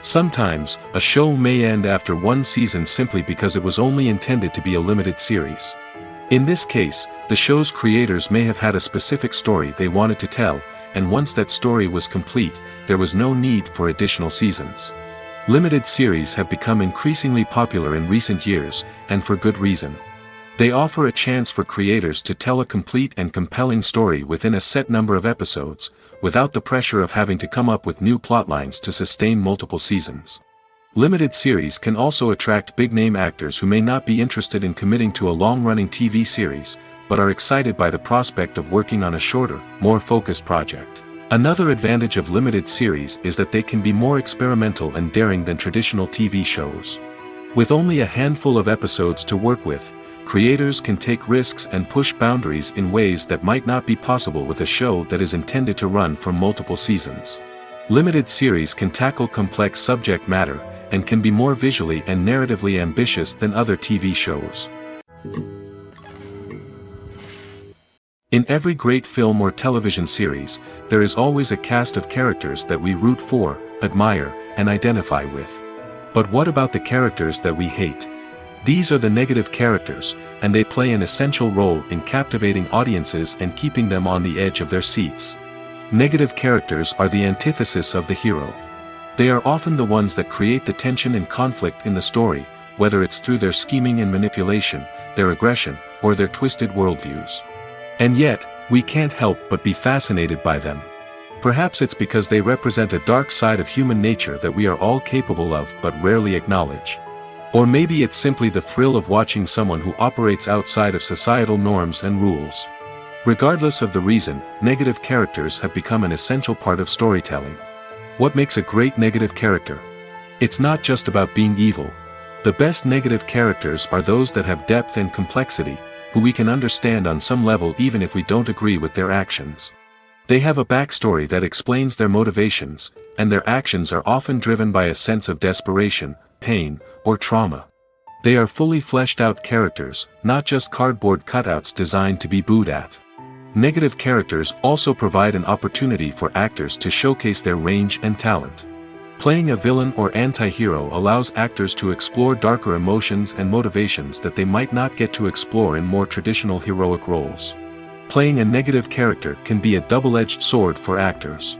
S2: Sometimes, a show may end after one season simply because it was only intended to be a limited series. In this case, the show's creators may have had a specific story they wanted to tell, and once that story was complete, there was no need for additional seasons. Limited series have become increasingly popular in recent years, and for good reason. They offer a chance for creators to tell a complete and compelling story within a set number of episodes, without the pressure of having to come up with new plotlines to sustain multiple seasons. Limited series can also attract big-name actors who may not be interested in committing to a long-running TV series, but are excited by the prospect of working on a shorter, more focused project. Another advantage of limited series is that they can be more experimental and daring than traditional TV shows. With only a handful of episodes to work with, creators can take risks and push boundaries in ways that might not be possible with a show that is intended to run for multiple seasons. Limited series can tackle complex subject matter, and can be more visually and narratively ambitious than other TV shows. In every great film or television series, there is always a cast of characters that we root for, admire, and identify with. But what about the characters that we hate? These are the negative characters, and they play an essential role in captivating audiences and keeping them on the edge of their seats. Negative characters are the antithesis of the hero. They are often the ones that create the tension and conflict in the story, whether it's through their scheming and manipulation, their aggression, or their twisted worldviews. And yet, we can't help but be fascinated by them. Perhaps it's because they represent a dark side of human nature that we are all capable of but rarely acknowledge. Or maybe it's simply the thrill of watching someone who operates outside of societal norms and rules. Regardless of the reason, negative characters have become an essential part of storytelling. What makes a great negative character? It's not just about being evil. The best negative characters are those that have depth and complexity, who we can understand on some level even if we don't agree with their actions. They have a backstory that explains their motivations, and their actions are often driven by a sense of desperation, pain, or trauma. They are fully fleshed out characters, not just cardboard cutouts designed to be booed at. Negative characters also provide an opportunity for actors to showcase their range and talent. Playing a villain or anti-hero allows actors to explore darker emotions and motivations that they might not get to explore in more traditional heroic roles. Playing a negative character can be a double-edged sword for actors.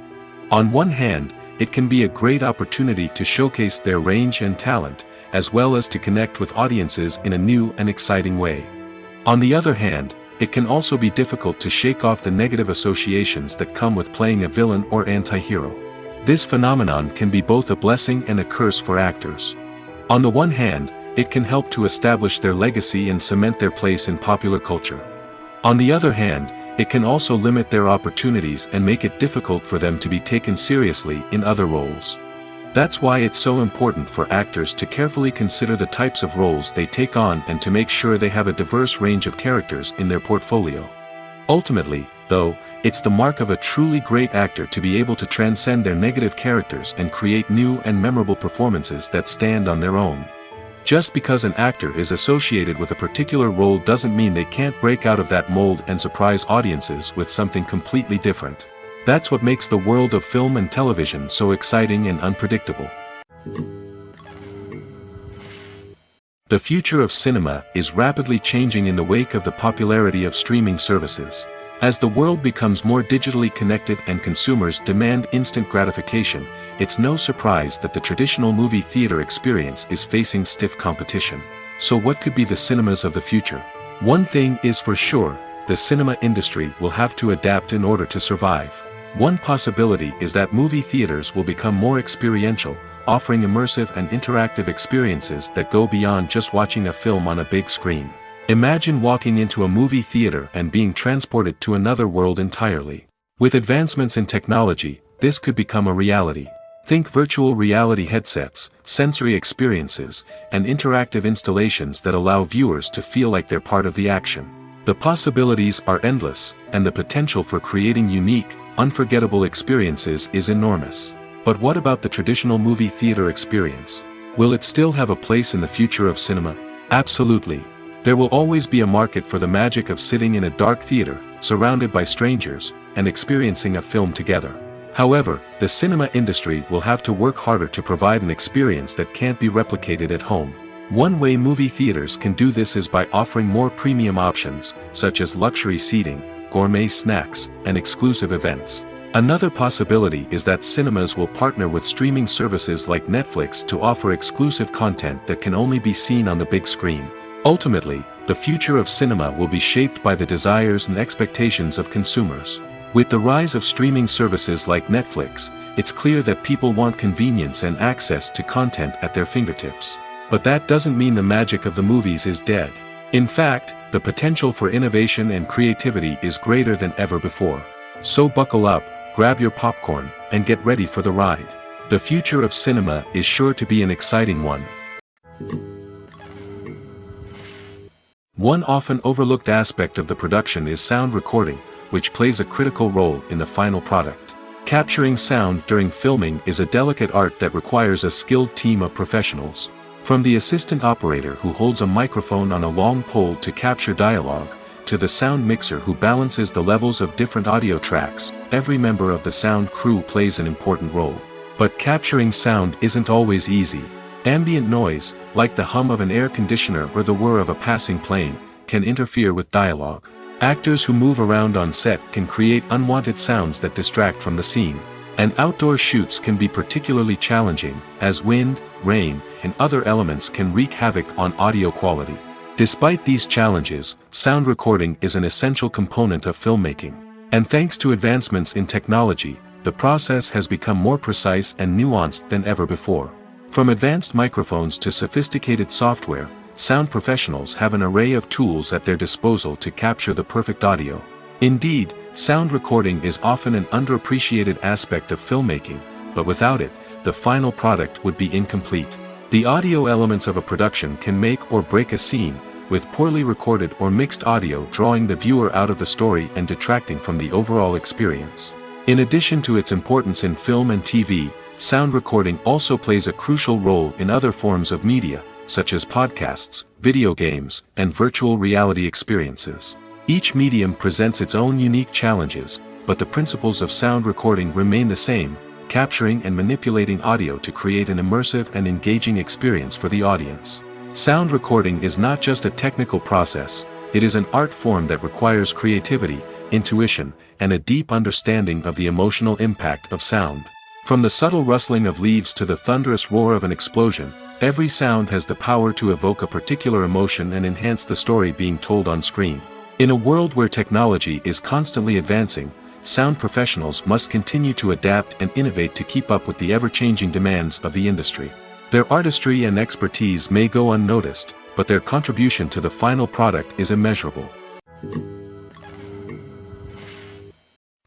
S2: On one hand, it can be a great opportunity to showcase their range and talent, as well as to connect with audiences in a new and exciting way. On the other hand, it can also be difficult to shake off the negative associations that come with playing a villain or anti-hero. This phenomenon can be both a blessing and a curse for actors. On the one hand, it can help to establish their legacy and cement their place in popular culture. On the other hand, it can also limit their opportunities and make it difficult for them to be taken seriously in other roles. That's why it's so important for actors to carefully consider the types of roles they take on and to make sure they have a diverse range of characters in their portfolio. Ultimately, though, it's the mark of a truly great actor to be able to transcend their negative characters and create new and memorable performances that stand on their own. Just because an actor is associated with a particular role doesn't mean they can't break out of that mold and surprise audiences with something completely different. That's what makes the world of film and television so exciting and unpredictable. The future of cinema is rapidly changing in the wake of the popularity of streaming services. As the world becomes more digitally connected and consumers demand instant gratification, it's no surprise that the traditional movie theater experience is facing stiff competition. So what could be the cinemas of the future? One thing is for sure, the cinema industry will have to adapt in order to survive. One possibility is that movie theaters will become more experiential, offering immersive and interactive experiences that go beyond just watching a film on a big screen. Imagine walking into a movie theater and being transported to another world entirely. With advancements in technology, this could become a reality. Think virtual reality headsets, sensory experiences, and interactive installations that allow viewers to feel like they're part of the action. The possibilities are endless, and the potential for creating unique, unforgettable experiences is enormous. But what about the traditional movie theater experience? Will it still have a place in the future of cinema? Absolutely. There will always be a market for the magic of sitting in a dark theater, surrounded by strangers, and experiencing a film together. However, the cinema industry will have to work harder to provide an experience that can't be replicated at home. One way movie theaters can do this is by offering more premium options, such as luxury seating, gourmet snacks, and exclusive events. Another possibility is that cinemas will partner with streaming services like Netflix to offer exclusive content that can only be seen on the big screen. Ultimately, the future of cinema will be shaped by the desires and expectations of consumers. With the rise of streaming services like Netflix, it's clear that people want convenience and access to content at their fingertips. But that doesn't mean the magic of the movies is dead. In fact, the potential for innovation and creativity is greater than ever before. So buckle up, grab your popcorn, and get ready for the ride. The future of cinema is sure to be an exciting one. One often overlooked aspect of the production is sound recording, which plays a critical role in the final product. Capturing sound during filming is a delicate art that requires a skilled team of professionals. From the assistant operator who holds a microphone on a long pole to capture dialogue, to the sound mixer who balances the levels of different audio tracks, every member of the sound crew plays an important role. But capturing sound isn't always easy. Ambient noise, like the hum of an air conditioner or the whir of a passing plane, can interfere with dialogue. Actors who move around on set can create unwanted sounds that distract from the scene. And outdoor shoots can be particularly challenging, as wind, rain, and other elements can wreak havoc on audio quality. Despite these challenges, sound recording is an essential component of filmmaking. And thanks to advancements in technology, the process has become more precise and nuanced than ever before. From advanced microphones to sophisticated software, sound professionals have an array of tools at their disposal to capture the perfect audio. Indeed, sound recording is often an underappreciated aspect of filmmaking, but without it, the final product would be incomplete. The audio elements of a production can make or break a scene, with poorly recorded or mixed audio drawing the viewer out of the story and detracting from the overall experience. In addition to its importance in film and TV, sound recording also plays a crucial role in other forms of media, such as podcasts, video games, and virtual reality experiences. Each medium presents its own unique challenges, but the principles of sound recording remain the same, capturing and manipulating audio to create an immersive and engaging experience for the audience. Sound recording is not just a technical process, it is an art form that requires creativity, intuition, and a deep understanding of the emotional impact of sound. From the subtle rustling of leaves to the thunderous roar of an explosion, every sound has the power to evoke a particular emotion and enhance the story being told on screen. In a world where technology is constantly advancing, sound professionals must continue to adapt and innovate to keep up with the ever-changing demands of the industry. Their artistry and expertise may go unnoticed, but their contribution to the final product is immeasurable.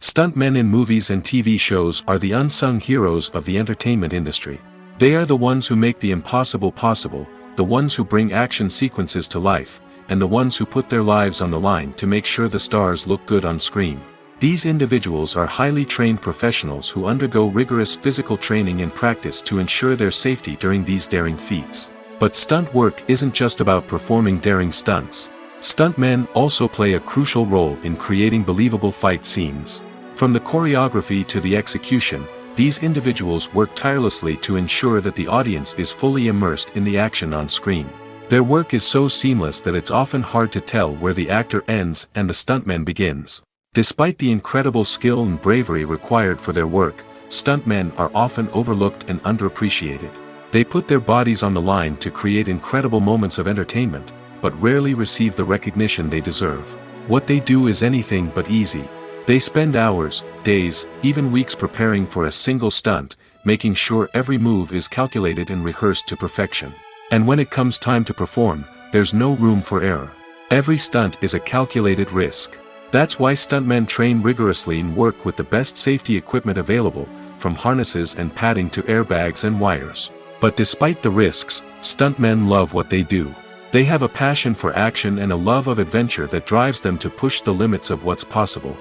S2: Stuntmen in movies and TV shows are the unsung heroes of the entertainment industry. They are the ones who make the impossible possible, the ones who bring action sequences to life, and the ones who put their lives on the line to make sure the stars look good on screen. These individuals are highly trained professionals who undergo rigorous physical training and practice to ensure their safety during these daring feats. But stunt work isn't just about performing daring stunts. Stuntmen also play a crucial role in creating believable fight scenes. From the choreography to the execution, these individuals work tirelessly to ensure that the audience is fully immersed in the action on screen. Their work is so seamless that it's often hard to tell where the actor ends and the stuntman begins. Despite the incredible skill and bravery required for their work, stuntmen are often overlooked and underappreciated. They put their bodies on the line to create incredible moments of entertainment, but rarely receive the recognition they deserve. What they do is anything but easy. They spend hours, days, even weeks preparing for a single stunt, making sure every move is calculated and rehearsed to perfection. And when it comes time to perform, there's no room for error. Every stunt is a calculated risk. That's why stuntmen train rigorously and work with the best safety equipment available, from harnesses and padding to airbags and wires. But despite the risks, stuntmen love what they do. They have a passion for action and a love of adventure that drives them to push the limits of what's possible.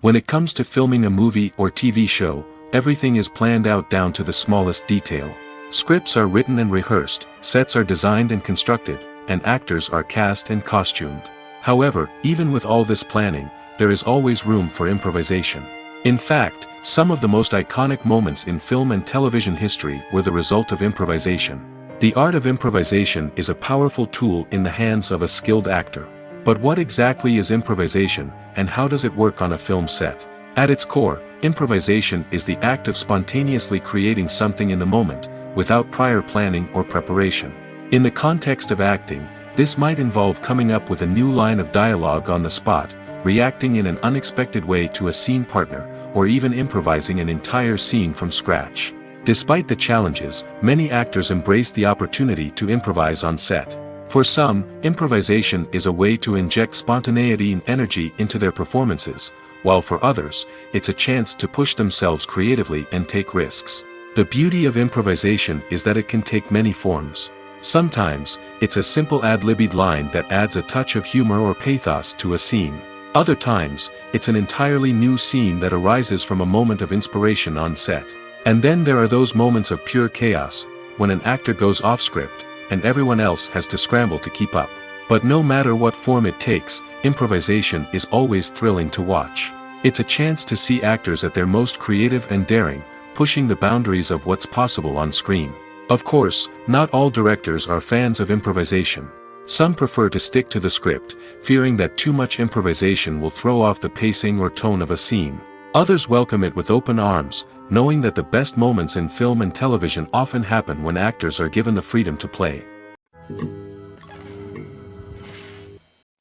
S2: When it comes to filming a movie or TV show, everything is planned out down to the smallest detail. Scripts are written and rehearsed, sets are designed and constructed, and actors are cast and costumed. However, even with all this planning, there is always room for improvisation. In fact, some of the most iconic moments in film and television history were the result of improvisation. The art of improvisation is a powerful tool in the hands of a skilled actor. But what exactly is improvisation, and how does it work on a film set? At its core, improvisation is the act of spontaneously creating something in the moment, without prior planning or preparation. In the context of acting, this might involve coming up with a new line of dialogue on the spot, reacting in an unexpected way to a scene partner, or even improvising an entire scene from scratch. Despite the challenges, many actors embrace the opportunity to improvise on set. For some, improvisation is a way to inject spontaneity and energy into their performances, while for others, it's a chance to push themselves creatively and take risks. The beauty of improvisation is that it can take many forms. Sometimes, it's a simple ad-libbed line that adds a touch of humor or pathos to a scene. Other times, it's an entirely new scene that arises from a moment of inspiration on set. And then there are those moments of pure chaos, when an actor goes off script, and everyone else has to scramble to keep up. But no matter what form it takes, improvisation is always thrilling to watch. It's a chance to see actors at their most creative and daring, pushing the boundaries of what's possible on screen. Of course, not all directors are fans of improvisation. Some prefer to stick to the script, fearing that too much improvisation will throw off the pacing or tone of a scene. Others welcome it with open arms, knowing that the best moments in film and television often happen when actors are given the freedom to play.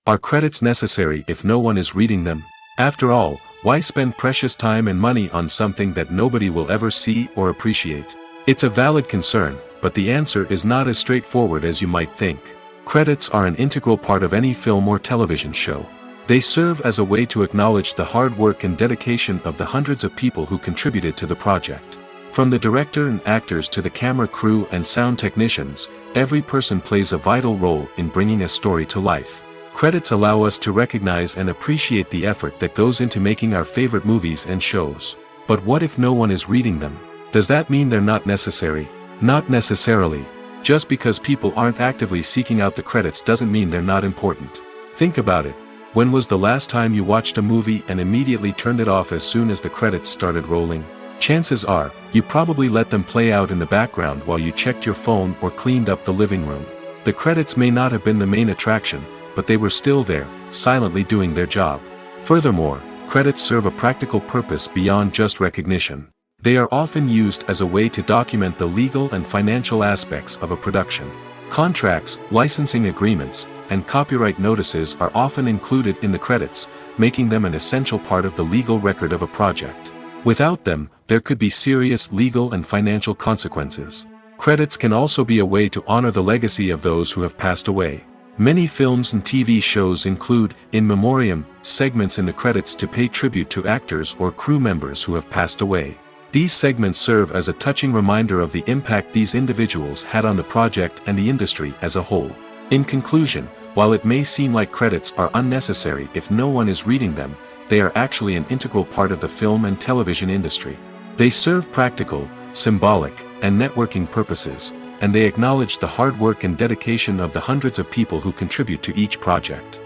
S2: Are credits necessary if no one is reading them? After all, why spend precious time and money on something that nobody will ever see or appreciate? It's a valid concern, but the answer is not as straightforward as you might think. Credits are an integral part of any film or television show. They serve as a way to acknowledge the hard work and dedication of the hundreds of people who contributed to the project. From the director and actors to the camera crew and sound technicians, every person plays a vital role in bringing a story to life. Credits allow us to recognize and appreciate the effort that goes into making our favorite movies and shows. But what if no one is reading them? Does that mean they're not necessary? Not necessarily. Just because people aren't actively seeking out the credits doesn't mean they're not important. Think about it. When was the last time you watched a movie and immediately turned it off as soon as the credits started rolling? Chances are, you probably let them play out in the background while you checked your phone or cleaned up the living room. The credits may not have been the main attraction, but they were still there, silently doing their job. Furthermore, credits serve a practical purpose beyond just recognition. They are often used as a way to document the legal and financial aspects of a production. Contracts, licensing agreements, and copyright notices are often included in the credits, making them an essential part of the legal record of a project. Without them, there could be serious legal and financial consequences. Credits can also be a way to honor the legacy of those who have passed away. Many films and TV shows include, in memoriam, segments in the credits to pay tribute to actors or crew members who have passed away. These segments serve as a touching reminder of the impact these individuals had on the project and the industry as a whole. In conclusion, while it may seem like credits are unnecessary if no one is reading them, they are actually an integral part of the film and television industry. They serve practical, symbolic, and networking purposes, and they acknowledge the hard work and dedication of the hundreds of people who contribute to each project.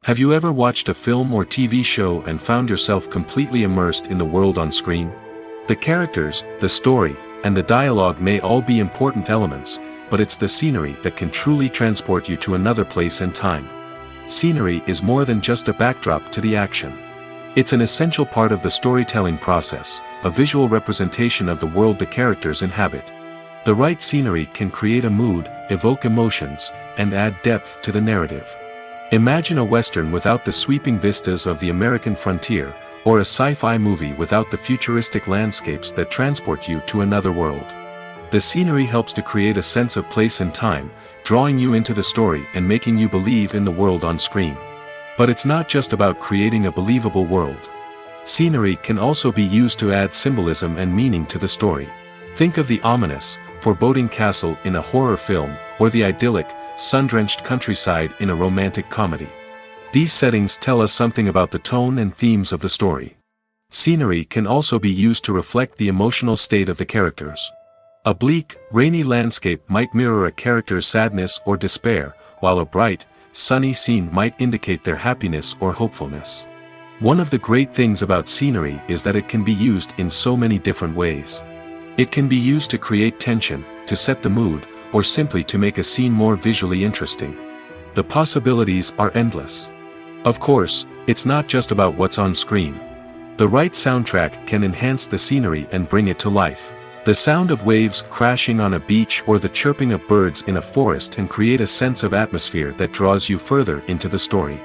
S2: Have you ever watched a film or TV show and found yourself completely immersed in the world on screen? The characters, the story, and the dialogue may all be important elements, but it's the scenery that can truly transport you to another place and time. Scenery is more than just a backdrop to the action. It's an essential part of the storytelling process, a visual representation of the world the characters inhabit. The right scenery can create a mood, evoke emotions, and add depth to the narrative. Imagine a Western without the sweeping vistas of the American frontier, or a sci-fi movie without the futuristic landscapes that transport you to another world. The scenery helps to create a sense of place and time, drawing you into the story and making you believe in the world on screen. But it's not just about creating a believable world. Scenery can also be used to add symbolism and meaning to the story. Think of the ominous, foreboding castle in a horror film, or the idyllic, sun-drenched countryside in a romantic comedy. These settings tell us something about the tone and themes of the story. Scenery can also be used to reflect the emotional state of the characters. A bleak, rainy landscape might mirror a character's sadness or despair, while a bright, sunny scene might indicate their happiness or hopefulness. One of the great things about scenery is that it can be used in so many different ways. It can be used to create tension, to set the mood, or simply to make a scene more visually interesting. The possibilities are endless. Of course, it's not just about what's on screen. The right soundtrack can enhance the scenery and bring it to life. The sound of waves crashing on a beach or the chirping of birds in a forest can create a sense of atmosphere that draws you further into the story.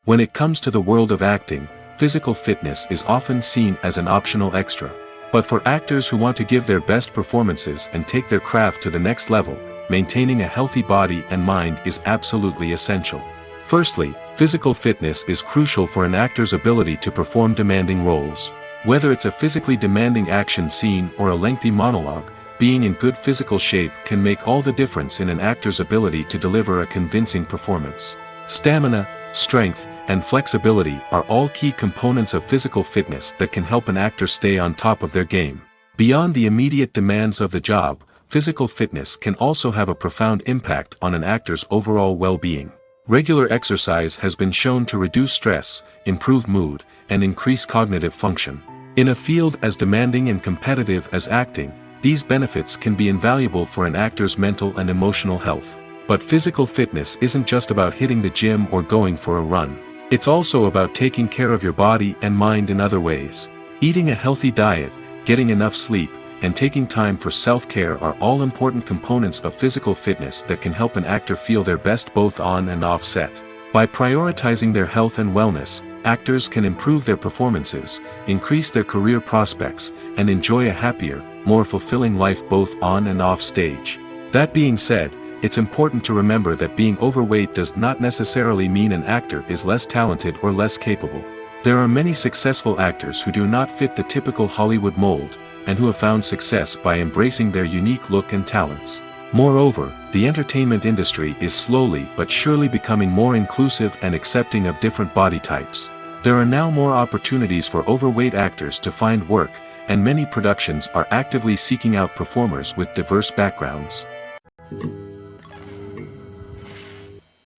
S2: When it comes to the world of acting, physical fitness is often seen as an optional extra. But for actors who want to give their best performances and take their craft to the next level, maintaining a healthy body and mind is absolutely essential. Firstly, physical fitness is crucial for an actor's ability to perform demanding roles. Whether it's a physically demanding action scene or a lengthy monologue, being in good physical shape can make all the difference in an actor's ability to deliver a convincing performance. Stamina, strength, and flexibility are all key components of physical fitness that can help an actor stay on top of their game. Beyond the immediate demands of the job, physical fitness can also have a profound impact on an actor's overall well-being. Regular exercise has been shown to reduce stress, improve mood, and increase cognitive function. In a field as demanding and competitive as acting, these benefits can be invaluable for an actor's mental and emotional health. But physical fitness isn't just about hitting the gym or going for a run. It's also about taking care of your body and mind in other ways. Eating a healthy diet, getting enough sleep, and taking time for self-care are all important components of physical fitness that can help an actor feel their best both on and off set. By prioritizing their health and wellness, actors can improve their performances, increase their career prospects, and enjoy a happier, more fulfilling life both on and off stage. That being said, it's important to remember that being overweight does not necessarily mean an actor is less talented or less capable. There are many successful actors who do not fit the typical Hollywood mold, and who have found success by embracing their unique look and talents. Moreover, the entertainment industry is slowly but surely becoming more inclusive and accepting of different body types. There are now more opportunities for overweight actors to find work, and many productions are actively seeking out performers with diverse backgrounds.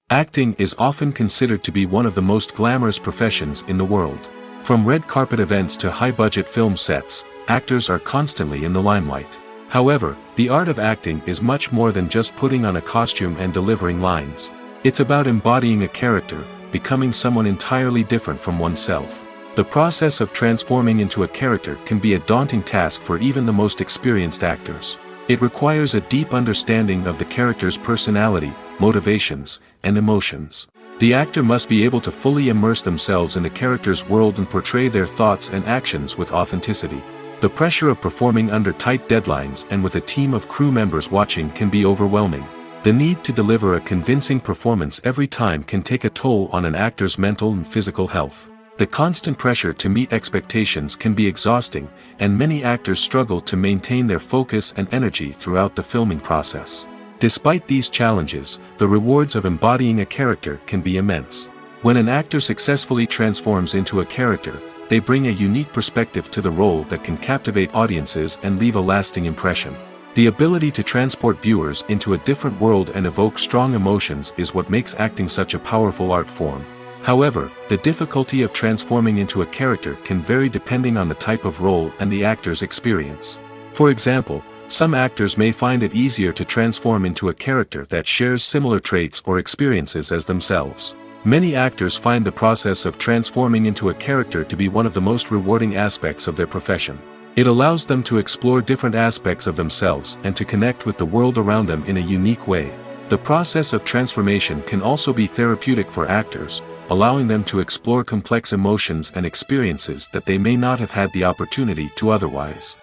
S2: Acting is often considered to be one of the most glamorous professions in the world. From red carpet events to high-budget film sets, actors are constantly in the limelight. However, the art of acting is much more than just putting on a costume and delivering lines. It's about embodying a character, becoming someone entirely different from oneself. The process of transforming into a character can be a daunting task for even the most experienced actors. It requires a deep understanding of the character's personality, motivations, and emotions. The actor must be able to fully immerse themselves in the character's world and portray their thoughts and actions with authenticity. The pressure of performing under tight deadlines and with a team of crew members watching can be overwhelming. The need to deliver a convincing performance every time can take a toll on an actor's mental and physical health. The constant pressure to meet expectations can be exhausting, and many actors struggle to maintain their focus and energy throughout the filming process. Despite these challenges, the rewards of embodying a character can be immense. When an actor successfully transforms into a character, they bring a unique perspective to the role that can captivate audiences and leave a lasting impression. The ability to transport viewers into a different world and evoke strong emotions is what makes acting such a powerful art form. However, the difficulty of transforming into a character can vary depending on the type of role and the actor's experience. For example, some actors may find it easier to transform into a character that shares similar traits or experiences as themselves. Many actors find the process of transforming into a character to be one of the most rewarding aspects of their profession. It allows them to explore different aspects of themselves and to connect with the world around them in a unique way. The process of transformation can also be therapeutic for actors, allowing them to explore complex emotions and experiences that they may not have had the opportunity to otherwise.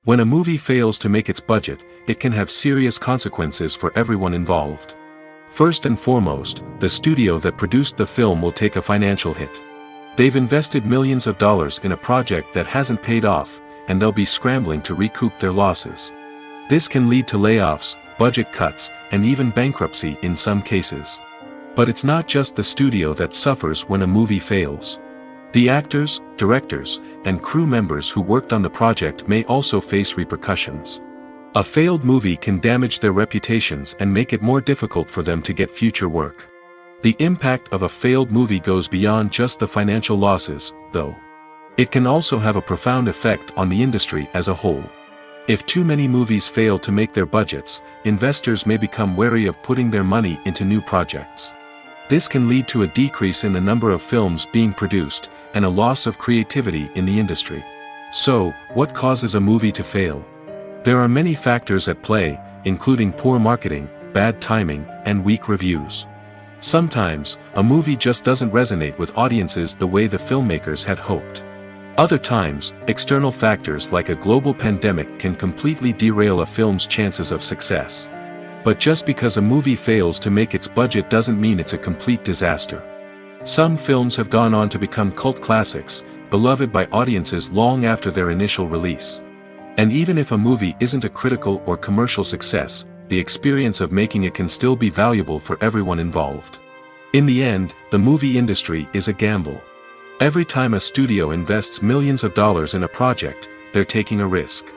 S2: When a movie fails to make its budget, it can have serious consequences for everyone involved. First and foremost, the studio that produced the film will take a financial hit. They've invested millions of dollars in a project that hasn't paid off, and they'll be scrambling to recoup their losses. This can lead to layoffs, budget cuts, and even bankruptcy in some cases. But it's not just the studio that suffers when a movie fails. The actors, directors, and crew members who worked on the project may also face repercussions. A failed movie can damage their reputations and make it more difficult for them to get future work. The impact of a failed movie goes beyond just the financial losses, though. It can also have a profound effect on the industry as a whole. If too many movies fail to make their budgets, investors may become wary of putting their money into new projects. This can lead to a decrease in the number of films being produced, and a loss of creativity in the industry. So, what causes a movie to fail? There are many factors at play, including poor marketing, bad timing, and weak reviews. Sometimes, a movie just doesn't resonate with audiences the way the filmmakers had hoped. Other times, external factors like a global pandemic can completely derail a film's chances of success. But just because a movie fails to make its budget doesn't mean it's a complete disaster. Some films have gone on to become cult classics, beloved by audiences long after their initial release. And even if a movie isn't a critical or commercial success, the experience of making it can still be valuable for everyone involved. In the end, the movie industry is a gamble. Every time a studio invests millions of dollars in a project, they're taking a risk.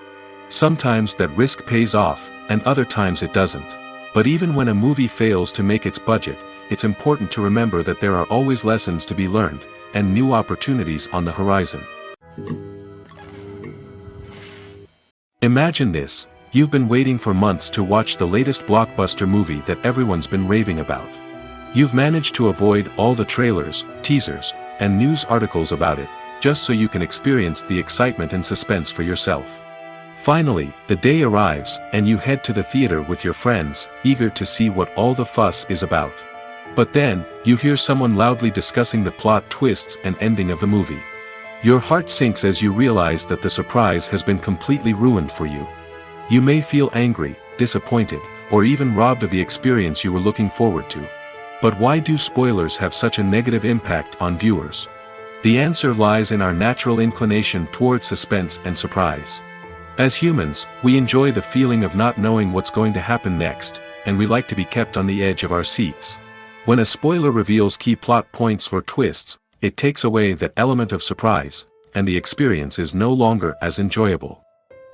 S2: Sometimes that risk pays off, and other times it doesn't. But even when a movie fails to make its budget, it's important to remember that there are always lessons to be learned, and new opportunities on the horizon. Imagine this: you've been waiting for months to watch the latest blockbuster movie that everyone's been raving about. You've managed to avoid all the trailers, teasers, and news articles about it, just so you can experience the excitement and suspense for yourself. Finally, the day arrives, and you head to the theater with your friends, eager to see what all the fuss is about. But then, you hear someone loudly discussing the plot twists and ending of the movie. Your heart sinks as you realize that the surprise has been completely ruined for you. You may feel angry, disappointed, or even robbed of the experience you were looking forward to. But why do spoilers have such a negative impact on viewers? The answer lies in our natural inclination towards suspense and surprise. As humans, we enjoy the feeling of not knowing what's going to happen next, and we like to be kept on the edge of our seats. When a spoiler reveals key plot points or twists, it takes away that element of surprise, and the experience is no longer as enjoyable.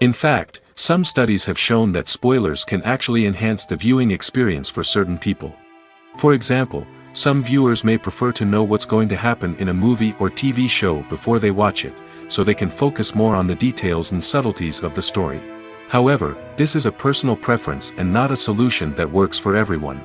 S2: In fact, some studies have shown that spoilers can actually enhance the viewing experience for certain people. For example, some viewers may prefer to know what's going to happen in a movie or TV show before they watch it, so they can focus more on the details and subtleties of the story. However, this is a personal preference and not a solution that works for everyone.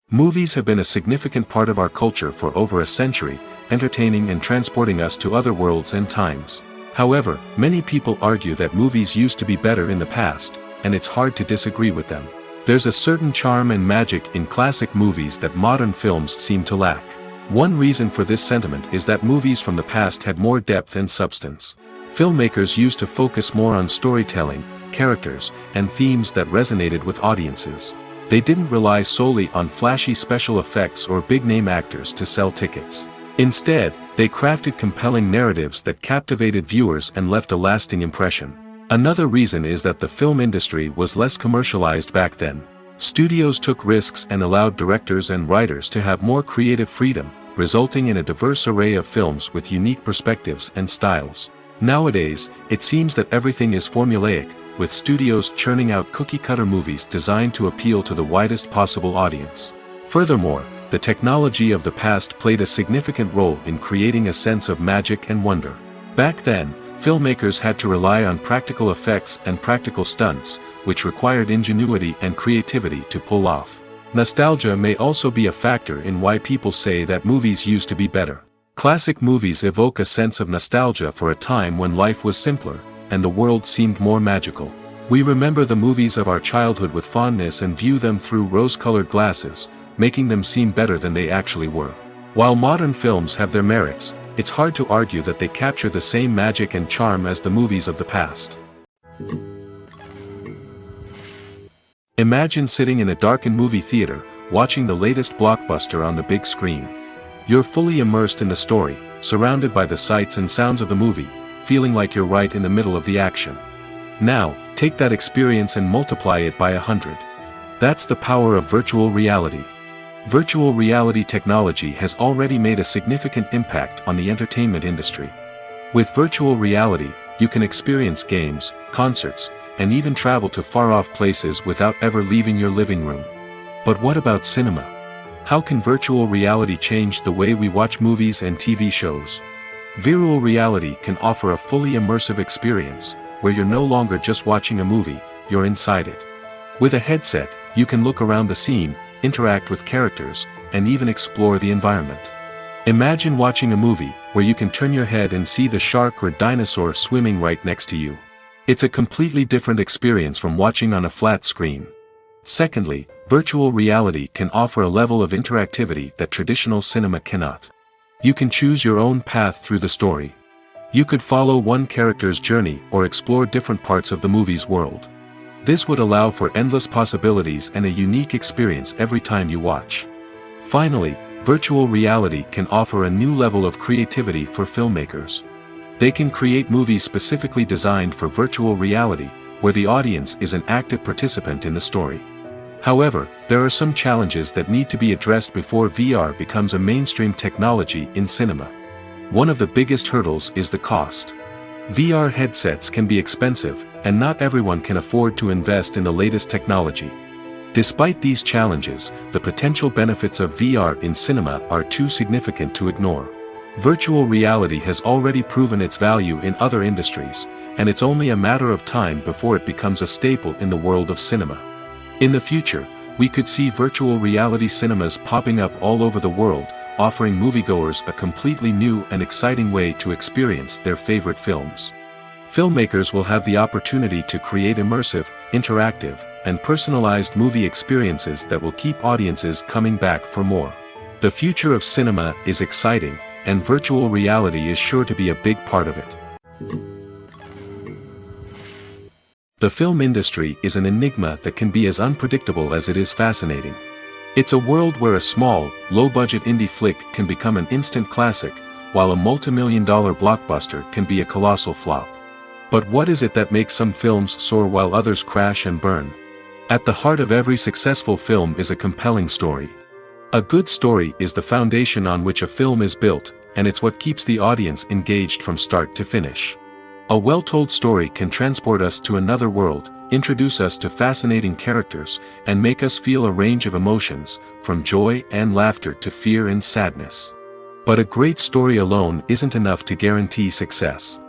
S2: Movies have been a significant part of our culture for over a century, entertaining and transporting us to other worlds and times. However, many people argue that movies used to be better in the past, and it's hard to disagree with them. There's a certain charm and magic in classic movies that modern films seem to lack. One reason for this sentiment is that movies from the past had more depth and substance. Filmmakers used to focus more on storytelling, characters, and themes that resonated with audiences. They didn't rely solely on flashy special effects or big-name actors to sell tickets. Instead, they crafted compelling narratives that captivated viewers and left a lasting impression. Another reason is that the film industry was less commercialized back then. Studios took risks and allowed directors and writers to have more creative freedom, resulting in a diverse array of films with unique perspectives and styles. Nowadays, it seems that everything is formulaic, with studios churning out cookie-cutter movies designed to appeal to the widest possible audience. Furthermore, the technology of the past played a significant role in creating a sense of magic and wonder. Back then, filmmakers had to rely on practical effects and practical stunts, which required ingenuity and creativity to pull off. Nostalgia may also be a factor in why people say that movies used to be better. Classic movies evoke a sense of nostalgia for a time when life was simpler, and the world seemed more magical. We remember the movies of our childhood with fondness and view them through rose-colored glasses, making them seem better than they actually were. While modern films have their merits, it's hard to argue that they capture the same magic and charm as the movies of the past. Imagine sitting in a darkened movie theater, watching the latest blockbuster on the big screen. You're fully immersed in the story, surrounded by the sights and sounds of the movie, feeling like you're right in the middle of the action. Now, take that experience and multiply it by 100. That's the power of virtual reality. Virtual reality technology has already made a significant impact on the entertainment industry. With virtual reality, you can experience games, concerts, and even travel to far-off places without ever leaving your living room. But what about cinema? How can virtual reality change the way we watch movies and TV shows? Virtual reality can offer a fully immersive experience, where you're no longer just watching a movie, you're inside it. With a headset, you can look around the scene, interact with characters, and even explore the environment. Imagine watching a movie where you can turn your head and see the shark or dinosaur swimming right next to you. It's a completely different experience from watching on a flat screen. Secondly, virtual reality can offer a level of interactivity that traditional cinema cannot. You can choose your own path through the story. You could follow one character's journey or explore different parts of the movie's world. This would allow for endless possibilities and a unique experience every time you watch. Finally, virtual reality can offer a new level of creativity for filmmakers. They can create movies specifically designed for virtual reality, where the audience is an active participant in the story. However, there are some challenges that need to be addressed before VR becomes a mainstream technology in cinema. One of the biggest hurdles is the cost. VR headsets can be expensive, and not everyone can afford to invest in the latest technology. Despite these challenges, the potential benefits of VR in cinema are too significant to ignore. Virtual reality has already proven its value in other industries, and it's only a matter of time before it becomes a staple in the world of cinema. In the future, we could see virtual reality cinemas popping up all over the world, offering moviegoers a completely new and exciting way to experience their favorite films. Filmmakers will have the opportunity to create immersive, interactive, and personalized movie experiences that will keep audiences coming back for more. The future of cinema is exciting, and virtual reality is sure to be a big part of it. The film industry is an enigma that can be as unpredictable as it is fascinating. It's a world where a small, low-budget indie flick can become an instant classic, while a multi-million-dollar blockbuster can be a colossal flop. But what is it that makes some films soar while others crash and burn? At the heart of every successful film is a compelling story. A good story is the foundation on which a film is built, and it's what keeps the audience engaged from start to finish. A well-told story can transport us to another world, introduce us to fascinating characters, and make us feel a range of emotions, from joy and laughter to fear and sadness. But a great story alone isn't enough to guarantee success.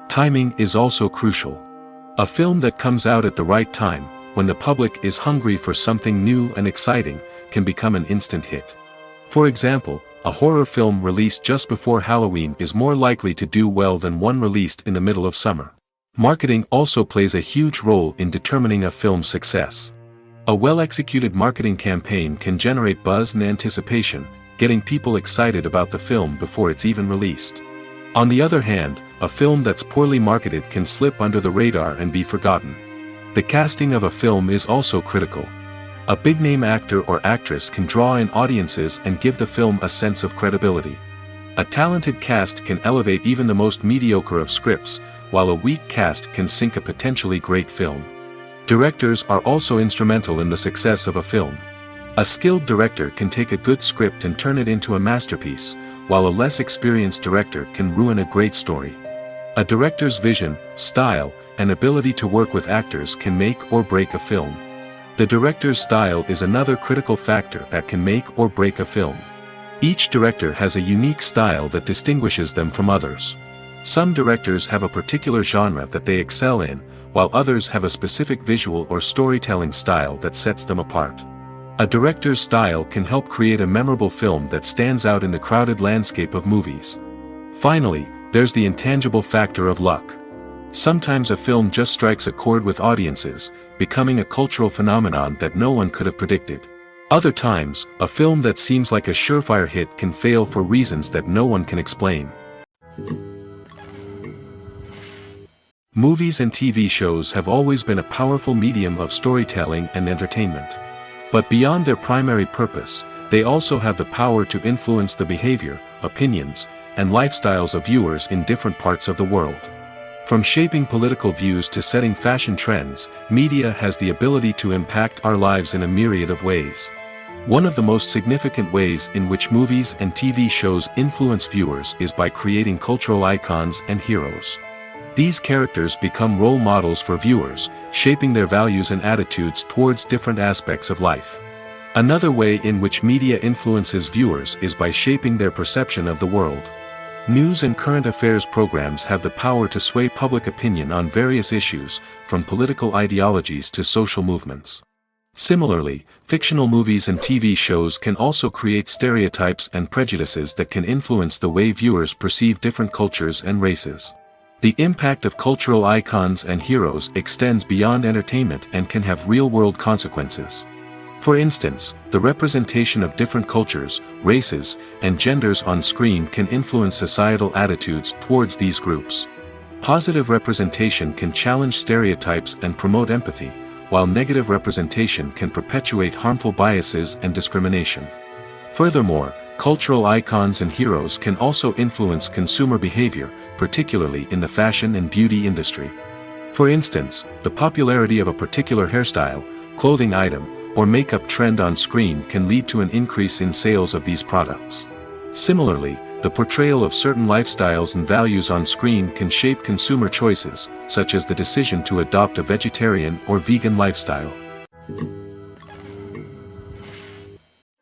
S2: Timing is also crucial. A film that comes out at the right time, when the public is hungry for something new and exciting, can become an instant hit. For example, a horror film released just before Halloween is more likely to do well than one released in the middle of summer. Marketing also plays a huge role in determining a film's success. A well-executed marketing campaign can generate buzz and anticipation, getting people excited about the film before it's even released. On the other hand, a film that's poorly marketed can slip under the radar and be forgotten. The casting of a film is also critical. A big-name actor or actress can draw in audiences and give the film a sense of credibility. A talented cast can elevate even the most mediocre of scripts, while a weak cast can sink a potentially great film. Directors are also instrumental in the success of a film. A skilled director can take a good script and turn it into a masterpiece, while a less experienced director can ruin a great story. A director's vision, style, and ability to work with actors can make or break a film. The director's style is another critical factor that can make or break a film. Each director has a unique style that distinguishes them from others. Some directors have a particular genre that they excel in, while others have a specific visual or storytelling style that sets them apart. A director's style can help create a memorable film that stands out in the crowded landscape of movies. Finally, there's the intangible factor of luck. Sometimes a film just strikes a chord with audiences, becoming a cultural phenomenon that no one could have predicted. Other times, a film that seems like a surefire hit can fail for reasons that no one can explain. Movies and TV shows have always been a powerful medium of storytelling and entertainment. But beyond their primary purpose, they also have the power to influence the behavior, opinions, and lifestyles of viewers in different parts of the world. From shaping political views to setting fashion trends, media has the ability to impact our lives in a myriad of ways. One of the most significant ways in which movies and TV shows influence viewers is by creating cultural icons and heroes. These characters become role models for viewers, shaping their values and attitudes towards different aspects of life. Another way in which media influences viewers is by shaping their perception of the world. News and current affairs programs have the power to sway public opinion on various issues, from political ideologies to social movements. Similarly, fictional movies and TV shows can also create stereotypes and prejudices that can influence the way viewers perceive different cultures and races. The impact of cultural icons and heroes extends beyond entertainment and can have real-world consequences. For instance, the representation of different cultures, races, and genders on screen can influence societal attitudes towards these groups. Positive representation can challenge stereotypes and promote empathy, while negative representation can perpetuate harmful biases and discrimination. Furthermore, cultural icons and heroes can also influence consumer behavior, particularly in the fashion and beauty industry. For instance, the popularity of a particular hairstyle, clothing item, or makeup trend on screen can lead to an increase in sales of these products. Similarly, the portrayal of certain lifestyles and values on screen can shape consumer choices, such as the decision to adopt a vegetarian or vegan lifestyle.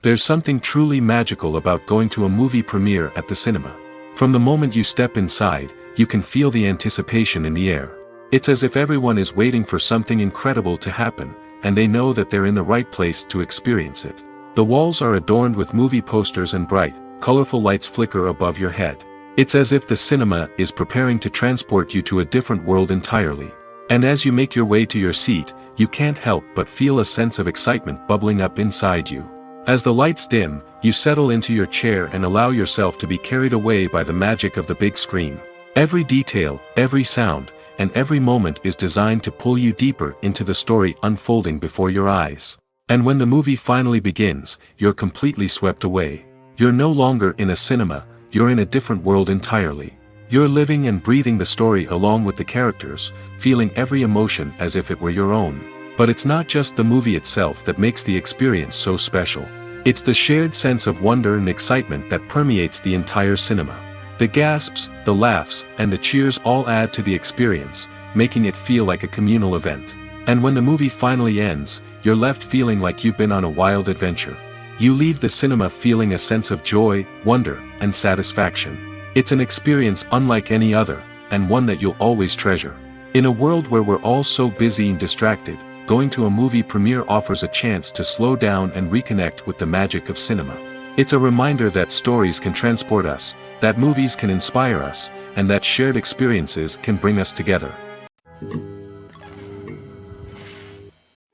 S2: There's something truly magical about going to a movie premiere at the cinema. From the moment you step inside, you can feel the anticipation in the air. It's as if everyone is waiting for something incredible to happen, and they know that they're in the right place to experience it. The walls are adorned with movie posters and bright, colorful lights flicker above your head. It's as if the cinema is preparing to transport you to a different world entirely. And as you make your way to your seat, you can't help but feel a sense of excitement bubbling up inside you. As the lights dim, you settle into your chair and allow yourself to be carried away by the magic of the big screen. Every detail, every sound, and every moment is designed to pull you deeper into the story unfolding before your eyes. And when the movie finally begins, you're completely swept away. You're no longer in a cinema, you're in a different world entirely. You're living and breathing the story along with the characters, feeling every emotion as if it were your own. But it's not just the movie itself that makes the experience so special. It's the shared sense of wonder and excitement that permeates the entire cinema. The gasps, the laughs, and the cheers all add to the experience, making it feel like a communal event. And when the movie finally ends, you're left feeling like you've been on a wild adventure. You leave the cinema feeling a sense of joy, wonder, and satisfaction. It's an experience unlike any other, and one that you'll always treasure. In a world where we're all so busy and distracted, going to a movie premiere offers a chance to slow down and reconnect with the magic of cinema. It's a reminder that stories can transport us, that movies can inspire us, and that shared experiences can bring us together.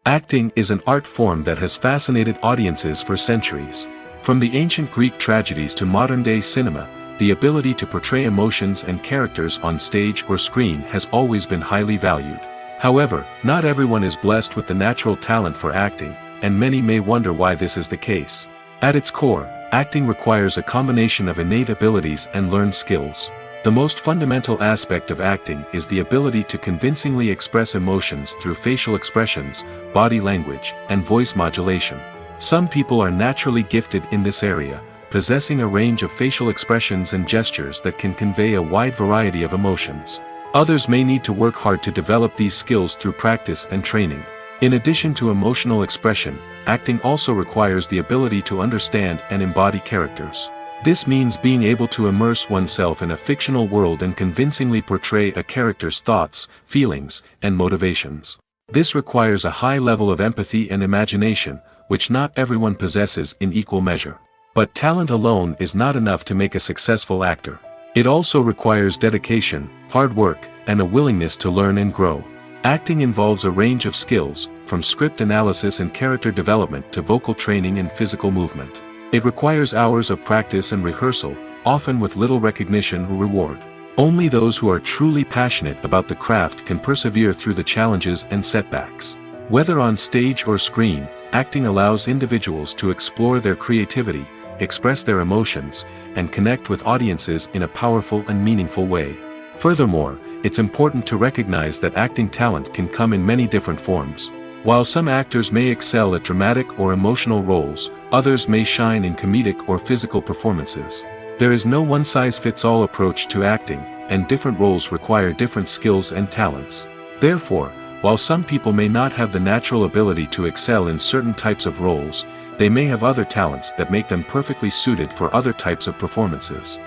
S2: Acting is an art form that has fascinated audiences for centuries. From the ancient Greek tragedies to modern-day cinema, the ability to portray emotions and characters on stage or screen has always been highly valued. However, not everyone is blessed with the natural talent for acting, and many may wonder why this is the case. At its core, acting requires a combination of innate abilities and learned skills. The most fundamental aspect of acting is the ability to convincingly express emotions through facial expressions, body language, and voice modulation. Some people are naturally gifted in this area, possessing a range of facial expressions and gestures that can convey a wide variety of emotions. Others may need to work hard to develop these skills through practice and training. In addition to emotional expression, acting also requires the ability to understand and embody characters. This means being able to immerse oneself in a fictional world and convincingly portray a character's thoughts, feelings, and motivations. This requires a high level of empathy and imagination, which not everyone possesses in equal measure. But talent alone is not enough to make a successful actor. It also requires dedication, hard work, and a willingness to learn and grow. Acting involves a range of skills, from script analysis and character development to vocal training and physical movement. It requires hours of practice and rehearsal, often with little recognition or reward. Only those who are truly passionate about the craft can persevere through the challenges and setbacks. Whether on stage or screen, acting allows individuals to explore their creativity, express their emotions, and connect with audiences in a powerful and meaningful way. Furthermore, it's important to recognize that acting talent can come in many different forms. While some actors may excel at dramatic or emotional roles, others may shine in comedic or physical performances. There is no one-size-fits-all approach to acting, and different roles require different skills and talents. Therefore, while some people may not have the natural ability to excel in certain types of roles, they may have other talents that make them perfectly suited for other types of performances.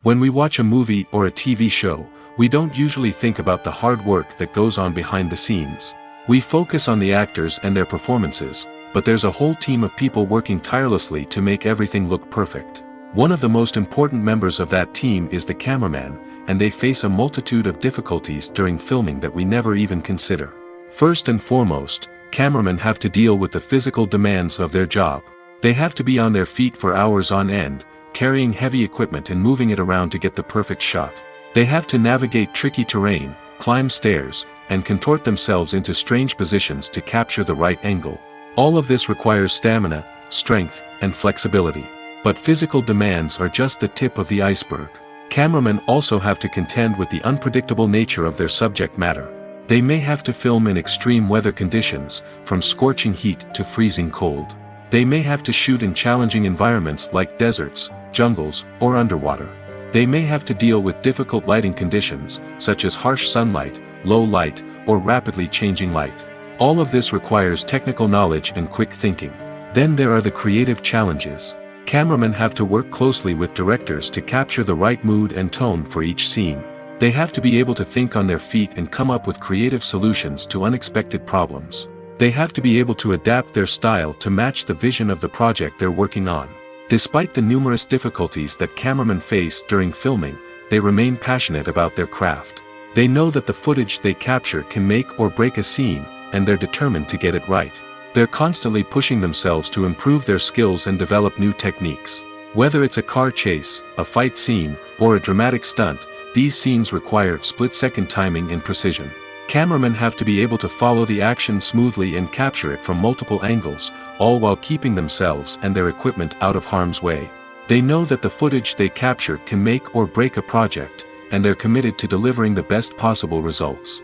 S2: When we watch a movie or a TV show, we don't usually think about the hard work that goes on behind the scenes. We focus on the actors and their performances, but there's a whole team of people working tirelessly to make everything look perfect. One of the most important members of that team is the cameraman, and they face a multitude of difficulties during filming that we never even consider. First and foremost, cameramen have to deal with the physical demands of their job. They have to be on their feet for hours on end, carrying heavy equipment and moving it around to get the perfect shot. They have to navigate tricky terrain, climb stairs, and contort themselves into strange positions to capture the right angle. All of this requires stamina, strength, and flexibility. But physical demands are just the tip of the iceberg. Cameramen also have to contend with the unpredictable nature of their subject matter. They may have to film in extreme weather conditions, from scorching heat to freezing cold. They may have to shoot in challenging environments like deserts, jungles, or underwater. They may have to deal with difficult lighting conditions, such as harsh sunlight, low light, or rapidly changing light. All of this requires technical knowledge and quick thinking. Then there are the creative challenges. Cameramen have to work closely with directors to capture the right mood and tone for each scene. They have to be able to think on their feet and come up with creative solutions to unexpected problems. They have to be able to adapt their style to match the vision of the project they're working on. Despite the numerous difficulties that cameramen face during filming, they remain passionate about their craft. They know that the footage they capture can make or break a scene, and they're determined to get it right. They're constantly pushing themselves to improve their skills and develop new techniques. Whether it's a car chase, a fight scene, or a dramatic stunt, these scenes require split-second timing and precision. Cameramen have to be able to follow the action smoothly and capture it from multiple angles, all while keeping themselves and their equipment out of harm's way. They know that the footage they capture can make or break a project, and they're committed to delivering the best possible results.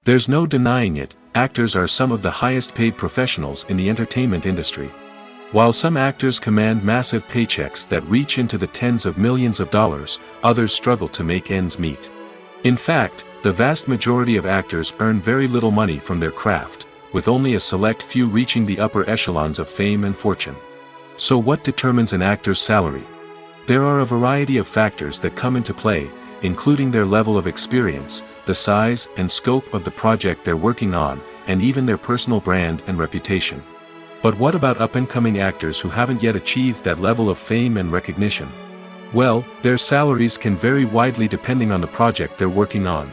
S2: There's no denying it, actors are some of the highest-paid professionals in the entertainment industry. While some actors command massive paychecks that reach into the tens of millions of dollars, others struggle to make ends meet. In fact, the vast majority of actors earn very little money from their craft, with only a select few reaching the upper echelons of fame and fortune. So what determines an actor's salary? There are a variety of factors that come into play, including their level of experience, the size and scope of the project they're working on, and even their personal brand and reputation. But what about up-and-coming actors who haven't yet achieved that level of fame and recognition? Well, their salaries can vary widely depending on the project they're working on.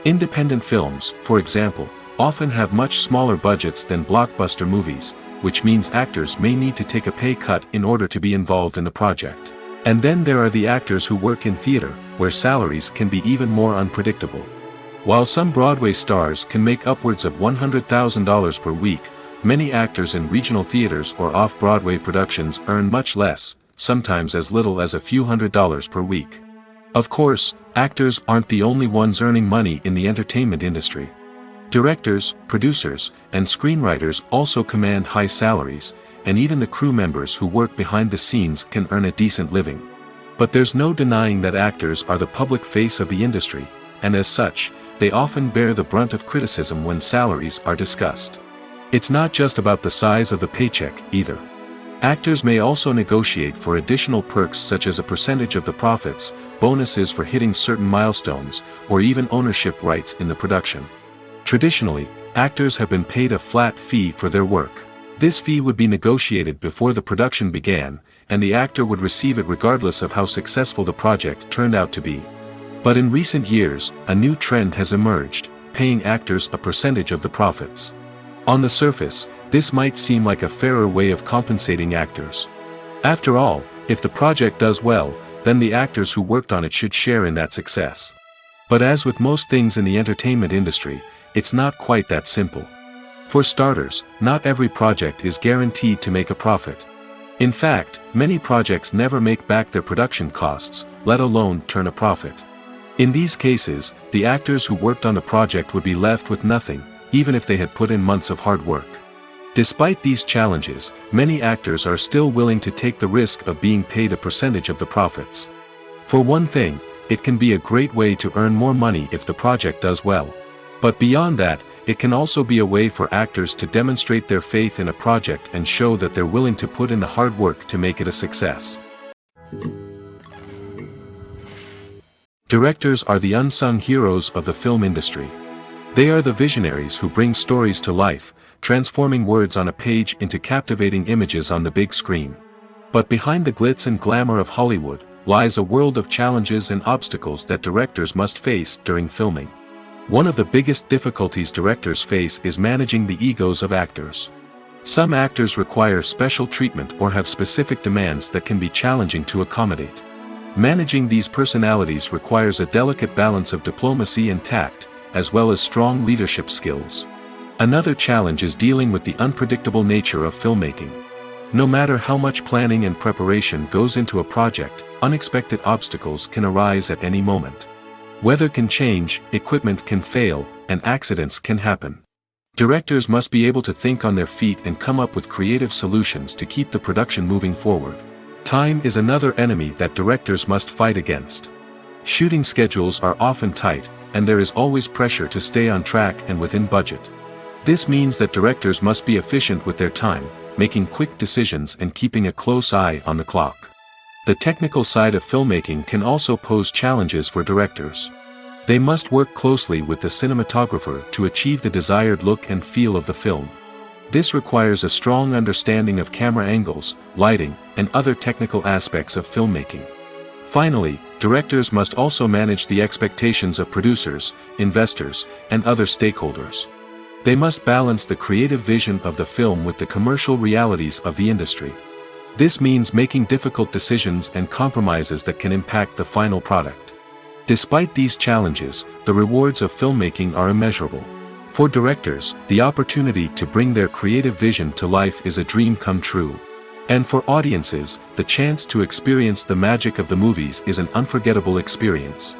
S2: Independent films, for example, often have much smaller budgets than blockbuster movies, which means actors may need to take a pay cut in order to be involved in the project. And then there are the actors who work in theater, where salaries can be even more unpredictable. While some Broadway stars can make upwards of $100,000 per week, many actors in regional theaters or off-Broadway productions earn much less, sometimes as little as a few $100s per week. Of course, actors aren't the only ones earning money in the entertainment industry. Directors, producers, and screenwriters also command high salaries, and even the crew members who work behind the scenes can earn a decent living. But there's no denying that actors are the public face of the industry, and as such, they often bear the brunt of criticism when salaries are discussed. It's not just about the size of the paycheck, either. Actors may also negotiate for additional perks such as a percentage of the profits, bonuses for hitting certain milestones, or even ownership rights in the production. Traditionally, actors have been paid a flat fee for their work. This fee would be negotiated before the production began, and the actor would receive it regardless of how successful the project turned out to be. But in recent years, a new trend has emerged, paying actors a percentage of the profits. On the surface, this might seem like a fairer way of compensating actors. After all, if the project does well, then the actors who worked on it should share in that success. But as with most things in the entertainment industry, it's not quite that simple. For starters, not every project is guaranteed to make a profit. In fact, many projects never make back their production costs, let alone turn a profit. In these cases, the actors who worked on the project would be left with nothing, even if they had put in months of hard work. Despite these challenges, many actors are still willing to take the risk of being paid a percentage of the profits. For one thing, it can be a great way to earn more money if the project does well. But beyond that, it can also be a way for actors to demonstrate their faith in a project and show that they're willing to put in the hard work to make it a success. Directors are the unsung heroes of the film industry. They are the visionaries who bring stories to life, transforming words on a page into captivating images on the big screen. But behind the glitz and glamour of Hollywood, lies a world of challenges and obstacles that directors must face during filming. One of the biggest difficulties directors face is managing the egos of actors. Some actors require special treatment or have specific demands that can be challenging to accommodate. Managing these personalities requires a delicate balance of diplomacy and tact, as well as strong leadership skills. Another challenge is dealing with the unpredictable nature of filmmaking. No matter how much planning and preparation goes into a project, unexpected obstacles can arise at any moment. Weather can change, equipment can fail, and accidents can happen. Directors must be able to think on their feet and come up with creative solutions to keep the production moving forward. Time is another enemy that directors must fight against. Shooting schedules are often tight, and there is always pressure to stay on track and within budget. This means that directors must be efficient with their time, making quick decisions and keeping a close eye on the clock. The technical side of filmmaking can also pose challenges for directors. They must work closely with the cinematographer to achieve the desired look and feel of the film. This requires a strong understanding of camera angles, lighting, and other technical aspects of filmmaking. Finally, directors must also manage the expectations of producers, investors, and other stakeholders. They must balance the creative vision of the film with the commercial realities of the industry. This means making difficult decisions and compromises that can impact the final product. Despite these challenges, the rewards of filmmaking are immeasurable. For directors, the opportunity to bring their creative vision to life is a dream come true. And for audiences, the chance to experience the magic of the movies is an unforgettable experience.